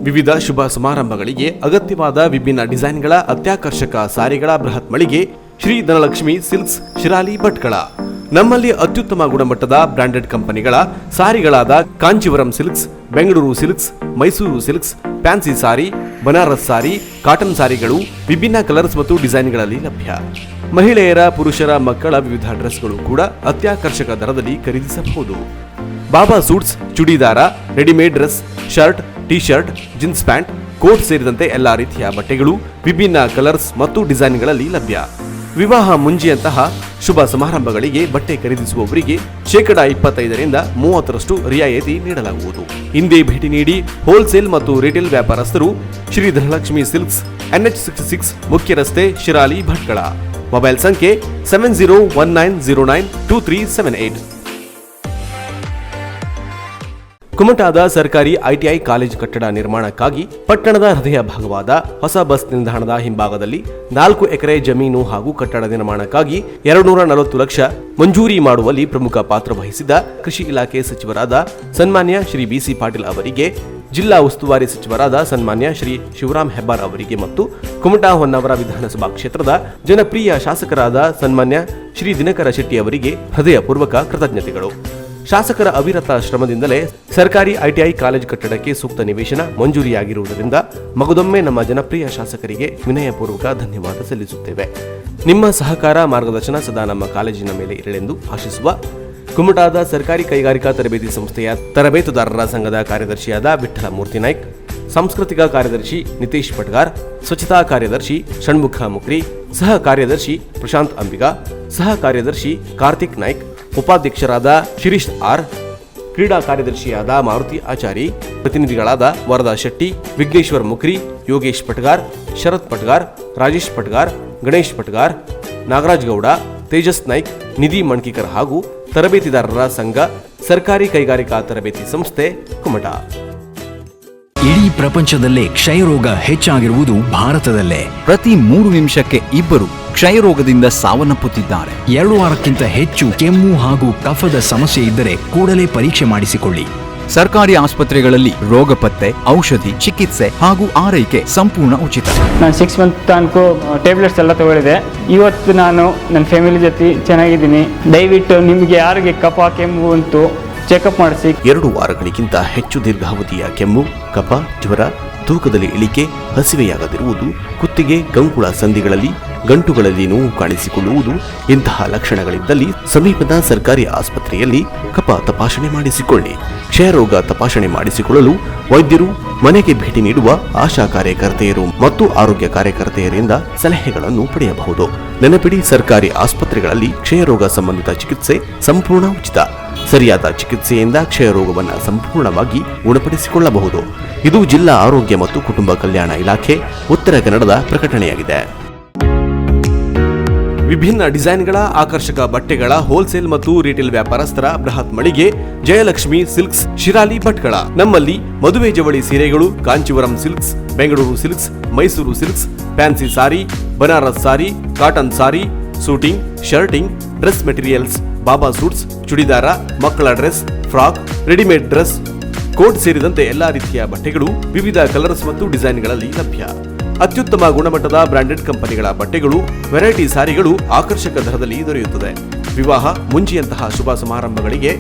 ವಿವಿಧ ಶುಭ ಸಮಾರಂಭಗಳಿಗೆ ಅಗತ್ಯವಾದ ವಿಭಿನ್ನ ಡಿಸೈನ್ಗಳ ಅತ್ಯಾಕರ್ಷಕ ಸಾರಿಗಳ ಬೃಹತ್ ಮಳಿಗೆ ಶ್ರೀ ಧನಲಕ್ಷ್ಮಿ ಸಿಲ್ಕ್ಸ್, ಶಿರಾಲಿ, ಭಟ್ಕಳ. ನಮ್ಮಲ್ಲಿ ಅತ್ಯುತ್ತಮ ಗುಣಮಟ್ಟದ ಬ್ರಾಂಡೆಡ್ ಕಂಪನಿಗಳ ಸಾರಿಗಳಾದ Kanjeevaram silks, Bengaluru silks, Mysuru silks, fancy sari, Banaras sari, cotton ಸಾರಿಗಳು ವಿಭಿನ್ನ ಕಲರ್ಸ್ ಮತ್ತು ಡಿಸೈನ್ಗಳಲ್ಲಿ ಲಭ್ಯ. ಮಹಿಳೆಯರ, ಪುರುಷರ, ಮಕ್ಕಳ ವಿವಿಧ ಡ್ರೆಸ್ಗಳು ಕೂಡ ಅತ್ಯಾಕರ್ಷಕ ದರದಲ್ಲಿ ಖರೀದಿಸಬಹುದು. ಬಾಬಾ suits, chudidar, readymade dress, shirt, T shirt, jeans pant, coat ಸೇರಿದಂತೆ ಎಲ್ಲಾ ರೀತಿಯ ಬಟ್ಟೆಗಳು ವಿಭಿನ್ನ ಕಲರ್ಸ್ ಮತ್ತು ಡಿಸೈನ್ಗಳಲ್ಲಿ ಲಭ್ಯ. ವಿವಾಹ ಮುಂಜಿಯಂತಹ ಶುಭ ಸಮಾರಂಭಗಳಿಗೆ ಬಟ್ಟೆ ಖರೀದಿಸುವವರಿಗೆ 25% 30% ರಿಯಾಯಿತಿ ನೀಡಲಾಗುವುದು. ಹಿಂದೆ ಭೇಟಿ ನೀಡಿ. ಹೋಲ್ಸೇಲ್ ಮತ್ತು ರಿಟೇಲ್ ವ್ಯಾಪಾರಸ್ಥರು ಶ್ರೀ ಧನಲಕ್ಷ್ಮಿ ಸಿಲ್ಕ್ಸ್, NH66 ಮುಖ್ಯ ರಸ್ತೆ, ಶಿರಾಲಿ, ಭಟ್ಕಳ. ಮೊಬೈಲ್ ಸಂಖ್ಯೆ 7019092378. ಕುಮಟಾದ ಸರ್ಕಾರಿ ಐಟಿಐ ಕಾಲೇಜು ಕಟ್ಟಡ ನಿರ್ಮಾಣಕ್ಕಾಗಿ ಪಟ್ಟಣದ ಹೃದಯ ಭಾಗವಾದ ಹೊಸ ಬಸ್ ನಿಲ್ದಾಣದ ಹಿಂಭಾಗದಲ್ಲಿ 4 ಎಕರೆ ಜಮೀನು ಹಾಗೂ ಕಟ್ಟಡ ನಿರ್ಮಾಣಕ್ಕಾಗಿ 240 ಲಕ್ಷ ಮಂಜೂರಿ ಮಾಡುವಲ್ಲಿ ಪ್ರಮುಖ ಪಾತ್ರ ವಹಿಸಿದ ಕೃಷಿ ಇಲಾಖೆ ಸಚಿವರಾದ ಸನ್ಮಾನ್ಯ ಶ್ರೀ ಬಿಸಿ ಪಾಟೀಲ್ ಅವರಿಗೆ, ಜಿಲ್ಲಾ ಉಸ್ತುವಾರಿ ಸಚಿವರಾದ ಸನ್ಮಾನ್ಯ ಶ್ರೀ ಶಿವರಾಮ್ ಹೆಬ್ಬಾರ್ ಅವರಿಗೆ ಮತ್ತು ಕುಮಟಾ ಹೊನ್ನಾವರ ವಿಧಾನಸಭಾ ಕ್ಷೇತ್ರದ ಜನಪ್ರಿಯ ಶಾಸಕರಾದ ಸನ್ಮಾನ್ಯ ಶ್ರೀ ದಿನಕರ ಶೆಟ್ಟಿ ಅವರಿಗೆ ಹೃದಯಪೂರ್ವಕ ಕೃತಜ್ಞತೆಗಳು. ಶಾಸಕರ ಅವಿರತ ಶ್ರಮದಿಂದಲೇ ಸರ್ಕಾರಿ ಐಟಿಐ ಕಾಲೇಜು ಕಟ್ಟಡಕ್ಕೆ ಸೂಕ್ತ ನಿವೇಶನ ಮಂಜೂರಿಯಾಗಿರುವುದರಿಂದ ಮಗದೊಮ್ಮೆ ನಮ್ಮ ಜನಪ್ರಿಯ ಶಾಸಕರಿಗೆ ವಿನಯಪೂರ್ವಕ ಧನ್ಯವಾದ ಸಲ್ಲಿಸುತ್ತೇವೆ. ನಿಮ್ಮ ಸಹಕಾರ, ಮಾರ್ಗದರ್ಶನ ಸದಾ ನಮ್ಮ ಕಾಲೇಜಿನ ಮೇಲೆ ಇರಲೆಂದು ಆಶಿಸುವ ಕುಮಟಾದ ಸರ್ಕಾರಿ ಕೈಗಾರಿಕಾ ತರಬೇತಿ ಸಂಸ್ಥೆಯ ತರಬೇತುದಾರರ ಸಂಘದ ಕಾರ್ಯದರ್ಶಿಯಾದ ವಿಠ್ಠಲ ಮೂರ್ತಿ ನಾಯ್ಕ್, ಸಾಂಸ್ಕೃತಿಕ ಕಾರ್ಯದರ್ಶಿ ನಿತೇಶ್ ಪಟ್ಗಾರ್, ಸ್ವಚ್ಛತಾ ಕಾರ್ಯದರ್ಶಿ ಷಣ್ಮುಖ ಮುಕ್ರಿ, ಸಹ ಕಾರ್ಯದರ್ಶಿ ಪ್ರಶಾಂತ್ ಅಂಬಿಗಾ, ಸಹ ಕಾರ್ಯದರ್ಶಿ ಕಾರ್ತಿಕ್ ನಾಯ್ಕ್, ಉಪಾಧ್ಯಕ್ಷರಾದ ಶಿರೀಶ್ ಆರ್, ಕ್ರೀಡಾ ಕಾರ್ಯದರ್ಶಿಯಾದ ಮಾರುತಿ ಆಚಾರಿ, ಪ್ರತಿನಿಧಿಗಳಾದ ವರದಾ ಶೆಟ್ಟಿ, ವಿಘ್ನೇಶ್ವರ್ ಮುಕ್ರಿ, ಯೋಗೇಶ್ ಪಟ್ಗಾರ್, ಶರತ್ ಪಟ್ಗಾರ್, ರಾಜೇಶ್ ಪಟ್ಗಾರ್, ಗಣೇಶ್ ಪಟ್ಗಾರ್, ನಾಗರಾಜ್ ಗೌಡ, ತೇಜಸ್ ನಾಯ್ಕ್, ನಿಧಿ ಮಣ್ಕಿಕರ್ ಹಾಗೂ ತರಬೇತಿದಾರರ ಸಂಘ, ಸರ್ಕಾರಿ ಕೈಗಾರಿಕಾ ತರಬೇತಿ ಸಂಸ್ಥೆ, ಕುಮಟಾ. ಇಡೀ ಪ್ರಪಂಚದಲ್ಲೇ ಕ್ಷಯರೋಗ ಹೆಚ್ಚಾಗಿರುವುದು ಭಾರತದಲ್ಲೇ. ಪ್ರತಿ 3 ನಿಮಿಷಕ್ಕೆ ಇಬ್ಬರು ಕ್ಷಯರೋಗದಿಂದ ಸಾವನ್ನಪ್ಪುತ್ತಿದ್ದಾರೆ. 2 ವಾರಕ್ಕಿಂತ ಹೆಚ್ಚು ಕೆಮ್ಮು ಹಾಗೂ ಕಫದ ಸಮಸ್ಯೆ ಇದ್ದರೆ ಕೂಡಲೇ ಪರೀಕ್ಷೆ ಮಾಡಿಸಿಕೊಳ್ಳಿ. ಸರ್ಕಾರಿ ಆಸ್ಪತ್ರೆಗಳಲ್ಲಿ ರೋಗ ಪತ್ತೆ, ಔಷಧಿ, ಚಿಕಿತ್ಸೆ ಹಾಗೂ ಆರೈಕೆ ಸಂಪೂರ್ಣ ಉಚಿತ. ನಾನು 6 ಮಂತ್ ತನಕ ಟ್ಯಾಬ್ಲೆಟ್ಸ್ ಎಲ್ಲ ತಗೊಳ್ಳಿದೆ. ಇವತ್ತು ನಾನು ನನ್ನ ಫ್ಯಾಮಿಲಿ ಜೊತೆ ಚೆನ್ನಾಗಿದ್ದೀನಿ. ದಯವಿಟ್ಟು ನಿಮಗೆ ಯಾರಿಗೆ ಕಫ, ಕೆಮ್ಮು ಉಂಟು ಚೆಕಪ್ ಮಾಡಿಸಿ. 2 ವಾರಗಳಿಗಿಂತ ಹೆಚ್ಚು ದೀರ್ಘಾವಧಿಯ ಕೆಮ್ಮು, ಕಫ, ಜ್ವರ, ತೂಕದಲ್ಲಿ ಇಳಿಕೆ, ಹಸಿವೆಯಾಗದಿರುವುದು, ಕುತ್ತಿಗೆ, ಕಂಕುಳ ಸಂಧಿಗಳಲ್ಲಿ, ಗಂಟುಗಳಲ್ಲಿ ನೋವು ಕಾಣಿಸಿಕೊಳ್ಳುವುದು ಇಂತಹ ಲಕ್ಷಣಗಳಿದ್ದಲ್ಲಿ ಸಮೀಪದ ಸರ್ಕಾರಿ ಆಸ್ಪತ್ರೆಯಲ್ಲಿ ಕಫ ತಪಾಸಣೆ ಮಾಡಿಸಿಕೊಳ್ಳಿ. ಕ್ಷಯರೋಗ ತಪಾಸಣೆ ಮಾಡಿಸಿಕೊಳ್ಳಲು ವೈದ್ಯರು, ಮನೆಗೆ ಭೇಟಿ ನೀಡುವ ಆಶಾ ಕಾರ್ಯಕರ್ತೆಯರು ಮತ್ತು ಆರೋಗ್ಯ ಕಾರ್ಯಕರ್ತೆಯರಿಂದ ಸಲಹೆಗಳನ್ನು ಪಡೆಯಬಹುದು. ನೆನಪಿಡಿ, ಸರ್ಕಾರಿ ಆಸ್ಪತ್ರೆಗಳಲ್ಲಿ ಕ್ಷಯರೋಗ ಸಂಬಂಧಿತ ಚಿಕಿತ್ಸೆ ಸಂಪೂರ್ಣ ಉಚಿತ. ಸರಿಯಾದ ಚಿಕಿತ್ಸೆಯಿಂದ ಕ್ಷಯರೋಗವನ್ನು ಸಂಪೂರ್ಣವಾಗಿ ಗುಣಪಡಿಸಿಕೊಳ್ಳಬಹುದು. ಇದು ಜಿಲ್ಲಾ ಆರೋಗ್ಯ ಮತ್ತು ಕುಟುಂಬ ಕಲ್ಯಾಣ ಇಲಾಖೆ, ಉತ್ತರ ಕನ್ನಡದ ಪ್ರಕಟಣೆಯಾಗಿದೆ. ವಿಭಿನ್ನ ಡಿಸೈನ್ಗಳ ಆಕರ್ಷಕ ಬಟ್ಟೆಗಳ ಹೋಲ್ಸೇಲ್ ಮತ್ತು ರಿಟೇಲ್ ವ್ಯಾಪಾರಸ್ಥರ ಬೃಹತ್ ಮಳಿಗೆ ಜಯಲಕ್ಷ್ಮಿ ಸಿಲ್ಕ್ಸ್, ಶಿರಾಲಿ, ಭಟ್ಕಳ. ನಮ್ಮಲ್ಲಿ ಮದುವೆ ಜವಳಿ ಸೀರೆಗಳು, Kanjeevaram silks, Bengaluru silks, Mysuru silks, fancy sari, Banaras sari, cotton sari, suiting, shirting, dress materials, ಬಾಬಾ ಸೂಟ್ಸ್, ಚುಡಿದಾರ, ಮಕ್ಕಳ dress, frock, readymade dress, coat ಸೇರಿದಂತೆ ಎಲ್ಲಾ ರೀತಿಯ ಬಟ್ಟೆಗಳು ವಿವಿಧ ಕಲರ್ಸ್ ಮತ್ತು ಡಿಸೈನ್ಗಳಲ್ಲಿ ಲಭ್ಯ. ಅತ್ಯುತ್ತಮ ಗುಣಮಟ್ಟದ ಬ್ರಾಂಡೆಡ್ ಕಂಪನಿಗಳ ಬಟ್ಟೆಗಳು, ವೆರೈಟಿ ಸಾರಿಗಳು ಆಕರ್ಷಕ ದರದಲ್ಲಿ ದೊರೆಯುತ್ತದೆ. ವಿವಾಹ ಮುಂಚಿಯಂತಹ ಶುಭ ಸಮಾರಂಭಗಳಿಗೆ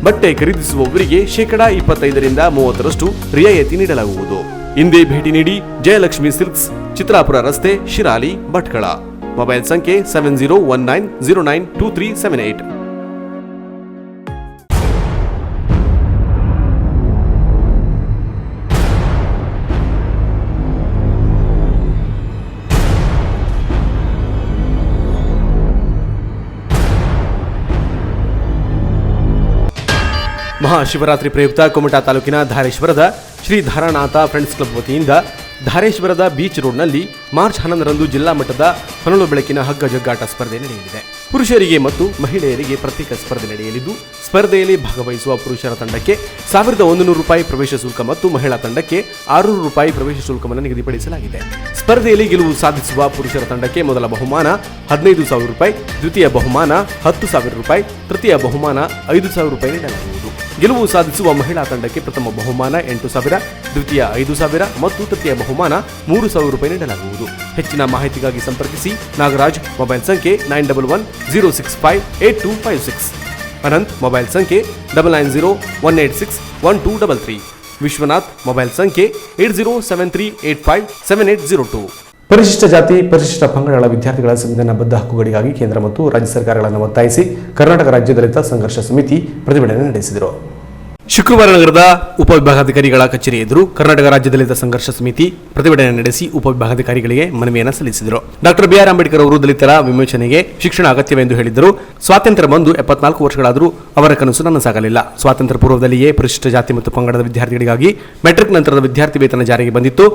ಬಟ್ಟೆ ಖರೀದಿಸುವವರಿಗೆ 25% 30% ರಿಯಾಯಿತಿ ನೀಡಲಾಗುವುದು. ಹಿಂದೆ ಭೇಟಿ ನೀಡಿ. ಜಯಲಕ್ಷ್ಮಿ ಸಿಲ್ಕ್ಸ್, ಚಿತ್ರಾಪುರ ರಸ್ತೆ, ಶಿರಾಲಿ, ಭಟ್ಕಳ. ಮೊಬೈಲ್ ಸಂಖ್ಯೆ 7019092378. ಮಹಾಶಿವರಾತ್ರಿ ಪ್ರಯುಕ್ತ ಕುಮಟಾ ತಾಲೂಕಿನ ಧಾರೇಶ್ವರದ ಶ್ರೀ ಧಾರಾನಾಥ ಫ್ರೆಂಡ್ಸ್ ಕ್ಲಬ್ ವತಿಯಿಂದ ಧಾರೇಶ್ವರದ ಬೀಚ್ ರೋಡ್ನಲ್ಲಿ ಮಾರ್ಚ್ 11ರಂದು ಜಿಲ್ಲಾ ಮಟ್ಟದ ಹೊನಲು ಬೆಳಕಿನ ಹಗ್ಗ ಜಗ್ಗಾಟ ಸ್ಪರ್ಧೆ ನಡೆಯಲಿದೆ. ಪುರುಷರಿಗೆ ಮತ್ತು ಮಹಿಳೆಯರಿಗೆ ಪ್ರತ್ಯೇಕ ಸ್ಪರ್ಧೆ ನಡೆಯಲಿದ್ದು, ಸ್ಪರ್ಧೆಯಲ್ಲಿ ಭಾಗವಹಿಸುವ ಪುರುಷರ ತಂಡಕ್ಕೆ ₹1,100 ಪ್ರವೇಶ ಶುಲ್ಕ ಮತ್ತು ಮಹಿಳಾ ತಂಡಕ್ಕೆ ₹600 ಪ್ರವೇಶ ಶುಲ್ಕವನ್ನು ನಿಗದಿಪಡಿಸಲಾಗಿದೆ. ಸ್ಪರ್ಧೆಯಲ್ಲಿ ಗೆಲುವು ಸಾಧಿಸುವ ಪುರುಷರ ತಂಡಕ್ಕೆ ಮೊದಲ ಬಹುಮಾನ ₹15,000, ದ್ವಿತೀಯ ಬಹುಮಾನ ₹10,000, ತೃತೀಯ ಬಹುಮಾನ ₹5,000 ನೀಡಲಾಗುವುದು. ಗೆಲುವು ಸಾಧಿಸುವ ಮಹಿಳಾ ತಂಡಕ್ಕೆ ಪ್ರಥಮ ಬಹುಮಾನ ₹8,000, ದ್ವಿತೀಯ ₹5,000 ಮತ್ತು ತೃತೀಯ ಬಹುಮಾನ ₹3,000 ನೀಡಲಾಗುವುದು. ಹೆಚ್ಚಿನ ಮಾಹಿತಿಗಾಗಿ ಸಂಪರ್ಕಿಸಿ ನಾಗರಾಜ್, ಮೊಬೈಲ್ ಸಂಖ್ಯೆ 9165858256, ಅನಂತ್, ಮೊಬೈಲ್ ಸಂಖ್ಯೆ 9901861233, ವಿಶ್ವನಾಥ್, ಮೊಬೈಲ್ ಸಂಖ್ಯೆ 8073857802. ಪರಿಶಿಷ್ಟ ಜಾತಿ ಪರಿಶಿಷ್ಟ ಪಂಗಡಗಳ ವಿದ್ಯಾರ್ಥಿಗಳ ಸಂವಿಧಾನಬದ್ಧ ಹಕ್ಕುಗಳಿಗಾಗಿ ಕೇಂದ್ರ ಮತ್ತು ರಾಜ್ಯ ಸರ್ಕಾರಗಳನ್ನು ಒತ್ತಾಯಿಸಿ ಕರ್ನಾಟಕ ರಾಜ್ಯ ದಲಿತ ಸಂಘರ್ಷ ಸಮಿತಿ ಪ್ರತಿಭಟನೆ ನಡೆಸಿದರು. ಶುಕ್ರವಾರ ನಗರದ ಉಪವಿಭಾಗಾಧಿಕಾರಿಗಳ ಕಚೇರಿ ಎದುರು ಕರ್ನಾಟಕ ರಾಜ್ಯ ದಲಿತ ಸಂಘರ್ಷ ಸಮಿತಿ ಪ್ರತಿಭಟನೆ ನಡೆಸಿ ಉಪವಿಭಾಗಾಧಿಕಾರಿಗಳಿಗೆ ಮನವಿಯನ್ನು ಸಲ್ಲಿಸಿದರು. ಡಾಕ್ಟರ್ ಬಿಆರ್ ಅಂಬೇಡ್ಕರ್ ಅವರು ದಲಿತರ ವಿಮೋಚನೆಗೆ ಶಿಕ್ಷಣ ಅಗತ್ಯವೆಂದು ಹೇಳಿದ್ದರು. ಸ್ವಾತಂತ್ರ್ಯ ಬಂದು 74 ವರ್ಷಗಳಾದರೂ ಅವರ ಕನಸು ನನಸಾಗಲಿಲ್ಲ. ಸ್ವಾತಂತ್ರ್ಯ ಪೂರ್ವದಲ್ಲಿಯೇ ಪರಿಶಿಷ್ಟ ಜಾತಿ ಮತ್ತು ಪಂಗಡದ ವಿದ್ಯಾರ್ಥಿಗಳಿಗಾಗಿ ಮೆಟ್ರಿಕ್ ನಂತರದ ವಿದ್ಯಾರ್ಥಿ ವೇತನ ಜಾರಿಗೆ ಬಂದಿತ್ತು.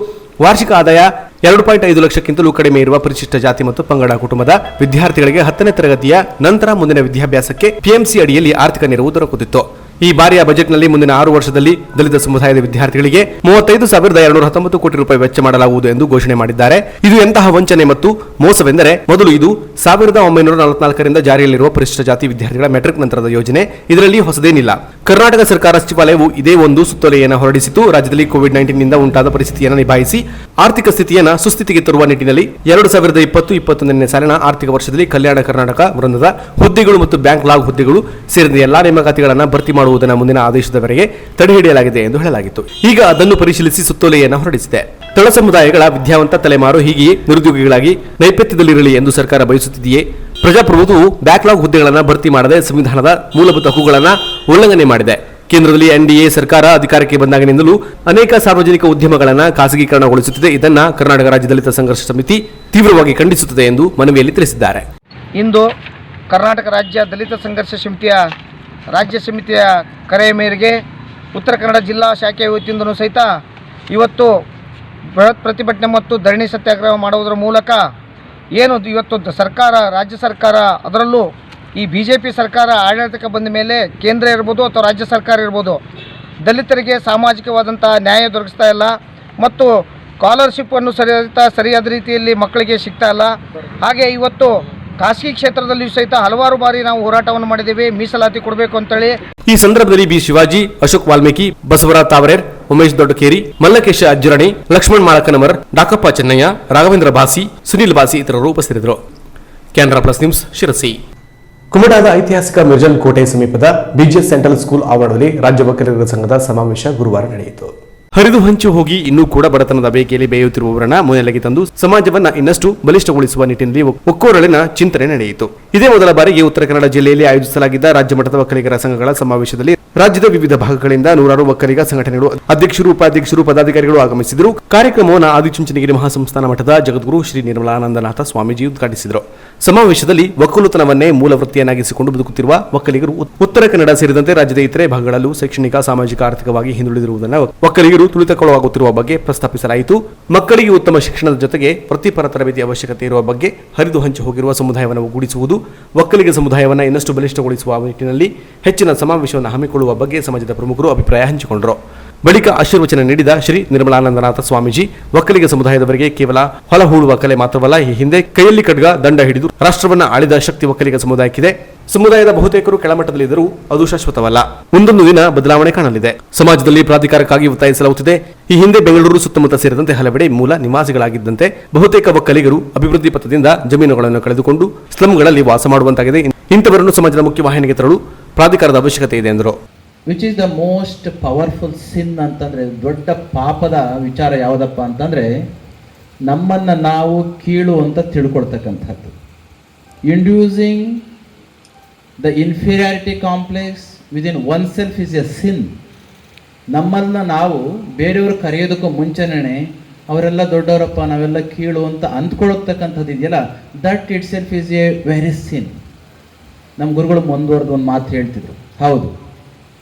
ವಾರ್ಷಿಕ ಆದಾಯ 2.5 ಲಕ್ಷಕ್ಕಿಂತಲೂ ಕಡಿಮೆ ಇರುವ ಪರಿಶಿಷ್ಟ ಜಾತಿ ಮತ್ತು ಪಂಗಡ ಕುಟುಂಬದ ವಿದ್ಯಾರ್ಥಿಗಳಿಗೆ 10ನೇ ತರಗತಿಯ ನಂತರ ಮುಂದಿನ ವಿದ್ಯಾಭ್ಯಾಸಕ್ಕೆ ಪಿಎಂಸಿ ಅಡಿಯಲ್ಲಿ ಆರ್ಥಿಕ ನೆರವು ದೊರಕುತ್ತಿತ್ತು. ಈ ಬಾರಿಯ ಬಜೆಟ್ನಲ್ಲಿ ಮುಂದಿನ 6 ವರ್ಷದಲ್ಲಿ ದಲಿತ ಸಮುದಾಯದ ವಿದ್ಯಾರ್ಥಿಗಳಿಗೆ ₹35,219 ಕೋಟಿ ವೆಚ್ಚ ಮಾಡಲಾಗುವುದು ಎಂದು ಘೋಷಣೆ ಮಾಡಿದ್ದಾರೆ. ಇದು ಎಂತಹ ವಂಚನೆ ಮತ್ತು ಮೋಸವೆಂದರೆ, ಮೊದಲು ಇದು 1944ರಿಂದ ಜಾರಿಯಲ್ಲಿರುವ ಪರಿಶಿಷ್ಟ ಜಾತಿ ವಿದ್ಯಾರ್ಥಿಗಳ ಮೆಟ್ರಿಕ್ ನಂತರದ ಯೋಜನೆ. ಇದರಲ್ಲಿ ಹೊಸದೇನಿಲ್ಲ. ಕರ್ನಾಟಕ ಸರ್ಕಾರ ಸಚಿವಾಲಯವು ಇದೇ ಒಂದು ಸುತ್ತೋಲೆಯನ್ನು ಹೊರಡಿಸಿತು. ರಾಜ್ಯದಲ್ಲಿ ಕೋವಿಡ್-19ನಿಂದ ಉಂಟಾದ ಪರಿಸ್ಥಿತಿಯನ್ನು ನಿಭಾಯಿಸಿ ಆರ್ಥಿಕ ಸ್ಥಿತಿಯನ್ನು ಸುಸ್ಥಿತಿಗೆ ತರುವ ನಿಟ್ಟಿನಲ್ಲಿ 2020-21ನೇ ಸಾಲಿನ ಆರ್ಥಿಕ ವರ್ಷದಲ್ಲಿ ಕಲ್ಯಾಣ ಕರ್ನಾಟಕ ವೃಂದದ ಹುದ್ದೆಗಳು ಮತ್ತು ಬ್ಯಾಂಕ್ ಲಾಗ್ ಹುದ್ದೆಗಳು ಸೇರಿದ ಎಲ್ಲಾ ನೇಮಕಾತಿಗಳನ್ನು ಭರ್ತಿ ಮಾಡುವುದನ್ನು ಮುಂದಿನ ಆದೇಶದವರೆಗೆ ತಡೆಹಿಡಿಯಲಾಗಿದೆ ಎಂದು ಹೇಳಲಾಗಿತ್ತು. ಈಗ ಅದನ್ನು ಪರಿಶೀಲಿಸಿ ಸುತ್ತೋಲೆಯನ್ನು ಹೊರಡಿಸಿದೆ. ತಳ ಸಮುದಾಯಗಳ ವಿದ್ಯಾವಂತ ತಲೆಮಾರು ಹೀಗೆಯೇ ನಿರುದ್ಯೋಗಿಗಳಾಗಿ ನೈಪಥ್ಯದಲ್ಲಿರಲಿ ಎಂದು ಸರ್ಕಾರ ಬಯಸುತ್ತಿದೆಯೇ? ಪ್ರಜಾಪ್ರಭುತ್ವವು ಬ್ಯಾಕ್ಲಾಗ್ ಹುದ್ದೆಗಳನ್ನು ಭರ್ತಿ ಮಾಡದೆ ಸಂವಿಧಾನದ ಮೂಲಭೂತ ಹಕ್ಕುಗಳನ್ನು ಉಲ್ಲಂಘನೆ ಮಾಡಿದೆ. ಕೇಂದ್ರದಲ್ಲಿ ಎನ್ಡಿಎ ಸರ್ಕಾರ ಅಧಿಕಾರಕ್ಕೆ ಬಂದಾಗಿನಿಂದಲೂ ಅನೇಕ ಸಾರ್ವಜನಿಕ ಉದ್ಯಮಗಳನ್ನು ಖಾಸಗೀಕರಣಗೊಳಿಸುತ್ತಿದೆ. ಇದನ್ನ ಕರ್ನಾಟಕ ರಾಜ್ಯ ದಲಿತ ಸಂಘರ್ಷ ಸಮಿತಿ ತೀವ್ರವಾಗಿ ಖಂಡಿಸುತ್ತದೆ ಎಂದು ಮನವಿಯಲ್ಲಿ ತಿಳಿಸಿದ್ದಾರೆ. ಇಂದು ಕರ್ನಾಟಕ ರಾಜ್ಯ ದಲಿತ ಸಂಘರ್ಷ ಸಮಿತಿಯ ರಾಜ್ಯ ಸಮಿತಿಯ ಕರೆಯ ಮೇರೆಗೆ ಉತ್ತರ ಕನ್ನಡ ಜಿಲ್ಲಾ ಶಾಖೆಯ ವತಿಯಿಂದಲೂ ಸಹಿತ ಇವತ್ತು ಬೃಹತ್ ಪ್ರತಿಭಟನೆ ಮತ್ತು ಧರಣಿ ಸತ್ಯಾಗ್ರಹ ಮಾಡುವುದರ ಮೂಲಕ ಏನು ಇವತ್ತು ಸರ್ಕಾರ, ರಾಜ್ಯ ಸರ್ಕಾರ, ಅದರಲ್ಲೂ ಈ BJP ಸರ್ಕಾರ ಆಡಳಿತಕ್ಕೆ ಬಂದ ಮೇಲೆ ಕೇಂದ್ರ ಇರ್ಬೋದು ಅಥವಾ ರಾಜ್ಯ ಸರ್ಕಾರ ಇರ್ಬೋದು, ದಲಿತರಿಗೆ ಸಾಮಾಜಿಕವಾದಂಥ ನ್ಯಾಯ ದೊರಕಿಸ್ತಾ ಇಲ್ಲ ಮತ್ತು ಸ್ಕಾಲರ್ಶಿಪ್ಪನ್ನು ಸರಿಯಾದ ರೀತಿಯಲ್ಲಿ ಮಕ್ಕಳಿಗೆ ಸಿಗ್ತಾ ಇಲ್ಲ. ಹಾಗೆ ಇವತ್ತು ಖಾಸಗಿ ಕ್ಷೇತ್ರದಲ್ಲಿಯೂ ಸಹಿತ ಹಲವಾರು ಬಾರಿ ನಾವು ಹೋರಾಟವನ್ನು ಮಾಡಿದ್ದೇವೆ, ಮೀಸಲಾತಿ ಕೊಡಬೇಕು ಅಂತೇಳಿ. ಈ ಸಂದರ್ಭದಲ್ಲಿ ಬಿ ಶಿವಾಜಿ, ಅಶೋಕ್ ವಾಲ್ಮೀಕಿ, ಬಸವರಾಜ್ ತಾವರೇರ್, ಉಮೇಶ್ ದೊಡ್ಡಕೇರಿ, ಮಲ್ಲಕೇಶ ಅಜ್ಜರಣಿ, ಲಕ್ಷ್ಮಣ್ ಮಾಳಕನಮರ್, ಡಾಕಪ್ಪ ಚೆನ್ನಯ್ಯ, ರಾಘವೇಂದ್ರ ಬಾಸಿ, ಸುನೀಲ್ ಬಾಸಿ ಇತರರು ಉಪಸ್ಥಿತರಿದ್ದರು. Canara plus news, Sirsi. ಕುಮಟಾದ ಐತಿಹಾಸಿಕ ಮಿರ್ಜನ್ ಕೋಟೆ ಸಮೀಪದ ಬಿಜಿಎಸ್ ಸೆಂಟ್ರಲ್ ಸ್ಕೂಲ್ ಆವರಣದಲ್ಲಿ ರಾಜ್ಯ ವಕೀಲರ ಸಂಘದ ಸಮಾವೇಶ ಗುರುವಾರ ನಡೆಯಿತು. ಹರಿದು ಹಂಚು ಹೋಗಿ ಇನ್ನೂ ಕೂಡ ಬಡತನದ ಬೇಕೆಯಲ್ಲಿ ಬೇಯುತ್ತಿರುವವರನ್ನ ಮುನ್ನೆಲೆಗೆ ತಂದು ಸಮಾಜವನ್ನ ಇನ್ನಷ್ಟು ಬಲಿಷ್ಠಗೊಳಿಸುವ ನಿಟ್ಟಿನಲ್ಲಿ ಒಕ್ಕೊರಳಿನ ಚಿಂತನೆ ನಡೆಯಿತು. ಇದೇ ಮೊದಲ ಬಾರಿಗೆ ಉತ್ತರ ಕನ್ನಡ ಜಿಲ್ಲೆಯಲ್ಲಿ ಆಯೋಜಿಸಲಾಗಿದ್ದ ರಾಜ್ಯ ಮಟ್ಟದ ಒಕ್ಕಲಿಗರ ಸಂಘಗಳ ಸಮಾವೇಶದಲ್ಲಿ ರಾಜ್ಯದ ವಿವಿಧ ಭಾಗಗಳಿಂದ ನೂರಾರು ಒಕ್ಕಲಿಗ ಸಂಘಟನೆಗಳು, ಅಧ್ಯಕ್ಷರು, ಉಪಾಧ್ಯಕ್ಷರು, ಪದಾಧಿಕಾರಿಗಳು ಆಗಮಿಸಿದರು. ಕಾರ್ಯಕ್ರಮವನ್ನು ಆದಿಚುಂಚನಗಿರಿ ಮಹಾಸಂಸ್ಥಾನ ಮಠದ ಜಗದ್ಗುರು ಶ್ರೀ ನಿರ್ಮಲಾನಂದನಾಥ ಸ್ವಾಮೀಜಿ ಉದ್ಘಾಟಿಸಿದರು. ಸಮಾವೇಶದಲ್ಲಿ ಒಕ್ಕಲುತನವನ್ನೇ ಮೂಲ ವೃತ್ತಿಯನ್ನಾಗಿಸಿಕೊಂಡು ಬದುಕುತ್ತಿರುವ ಒಕ್ಕಲಿಗರು ಉತ್ತರ ಕನ್ನಡ ಸೇರಿದಂತೆ ರಾಜ್ಯದ ಇತರೆ ಭಾಗಗಳಲ್ಲೂ ಶೈಕ್ಷಣಿಕ, ಸಾಮಾಜಿಕ, ಆರ್ಥಿಕವಾಗಿ ಹಿಂದುಳಿದಿರುವುದನ್ನು ಒಕ್ಕಲಿಗರು ತುಳಿತಕ್ಕೊಳಗಾಗುತ್ತಿರುವ ಬಗ್ಗೆ ಪ್ರಸ್ತಾಪಿಸಲಾಯಿತು. ಮಕ್ಕಳಿಗೆ ಉತ್ತಮ ಶಿಕ್ಷಣದ ಜೊತೆಗೆ ವೃತ್ತಿಪರ ತರಬೇತಿ ಅವಶ್ಯಕತೆ ಇರುವ ಬಗ್ಗೆ, ಹರಿದು ಹಂಚು ಹೋಗಿರುವ ಸಮುದಾಯವನ್ನು ಒಗ್ಗೂಡಿಸುವುದು, ಒಕ್ಕಲಿಗ ಸಮುದಾಯವನ್ನು ಇನ್ನಷ್ಟು ಬಲಿಷ್ಠಗೊಳಿಸುವ ನಿಟ್ಟಿನಲ್ಲಿ ಹೆಚ್ಚಿನ ಸಮಾವೇಶವನ್ನು ಹಮ್ಮಿಕೊಳ್ಳುವ ಬಗ್ಗೆ ಸಮಾಜದ ಪ್ರಮುಖರು ಅಭಿಪ್ರಾಯ ಹಂಚಿಕೊಂಡರು. ಬಳಿಕ ಆಶೀರ್ವಚನ ನೀಡಿದ ಶ್ರೀ ನಿರ್ಮಲಾನಂದನಾಥ ಸ್ವಾಮೀಜಿ, ಒಕ್ಕಲಿಗ ಸಮುದಾಯದವರಿಗೆ ಕೇವಲ ಹೊಲ ಹೂಳುವ ಕಲೆ ಮಾತ್ರವಲ್ಲ, ಈ ಹಿಂದೆ ಕೈಯಲ್ಲಿ ಖಡ್ಗ, ದಂಡ ಹಿಡಿದು ರಾಷ್ಟ್ರವನ್ನ ಆಳಿದ ಶಕ್ತಿ ಒಕ್ಕಲಿಗ ಸಮುದಾಯಕ್ಕಿದೆ. ಸಮುದಾಯದ ಬಹುತೇಕರು ಕೆಳಮಟ್ಟದಲ್ಲಿದ್ದರೂ ಅದು ಶಾಶ್ವತವಲ್ಲ. ಮುಂದೊಂದು ದಿನ ಬದಲಾವಣೆ ಕಾಣಲಿದೆ. ಸಮಾಜದಲ್ಲಿ ಪ್ರಾಧಿಕಾರಕ್ಕಾಗಿ ಒತ್ತಾಯಿಸಲಾಗುತ್ತಿದೆ. ಈ ಹಿಂದೆ ಬೆಂಗಳೂರು ಸುತ್ತಮುತ್ತ ಸೇರಿದಂತೆ ಹಲವೆಡೆ ಮೂಲ ನಿವಾಸಿಗಳಾಗಿದ್ದಂತೆ ಬಹುತೇಕ ಒಕ್ಕಲಿಗರು ಅಭಿವೃದ್ಧಿ ಪಥದಿಂದ ಜಮೀನುಗಳನ್ನು ಕಳೆದುಕೊಂಡು ಸ್ಲಂಗಳಲ್ಲಿ ವಾಸ ಮಾಡುವಂತಾಗಿದೆ. ಇಂಥವರನ್ನು ಸಮಾಜದ ಮುಖ್ಯವಾಹಿನಿಗೆ ತರಲು ಪ್ರಾಧಿಕಾರದ ಅವಶ್ಯಕತೆ ಇದೆ ಎಂದರು. Which is the most powerful sin ಅಂತಂದರೆ, ದೊಡ್ಡ ಪಾಪದ ವಿಚಾರ ಯಾವುದಪ್ಪ ಅಂತಂದರೆ, ನಮ್ಮನ್ನು ನಾವು ಕೀಳು ಅಂತ ತಿಳ್ಕೊಳ್ತಕ್ಕಂಥದ್ದು. Inducing the inferiority complex within oneself is a sin. ನಮ್ಮನ್ನು ನಾವು ಬೇರೆಯವರು ಕರೆಯೋದಕ್ಕೂ ಮುಂಚೆನೇ ಅವರೆಲ್ಲ ದೊಡ್ಡವರಪ್ಪ, ನಾವೆಲ್ಲ ಕೀಳು ಅಂತ ಅಂದ್ಕೊಳತಕ್ಕಂಥದ್ದು ಇದೆಯಲ್ಲ, that itself is a very sin. ನಮ್ಮ ಗುರುಗಳು ಮುಂದುವರೆದು ಒಂದು ಮಾತು ಹೇಳ್ತಿದ್ರು, ಹೌದು,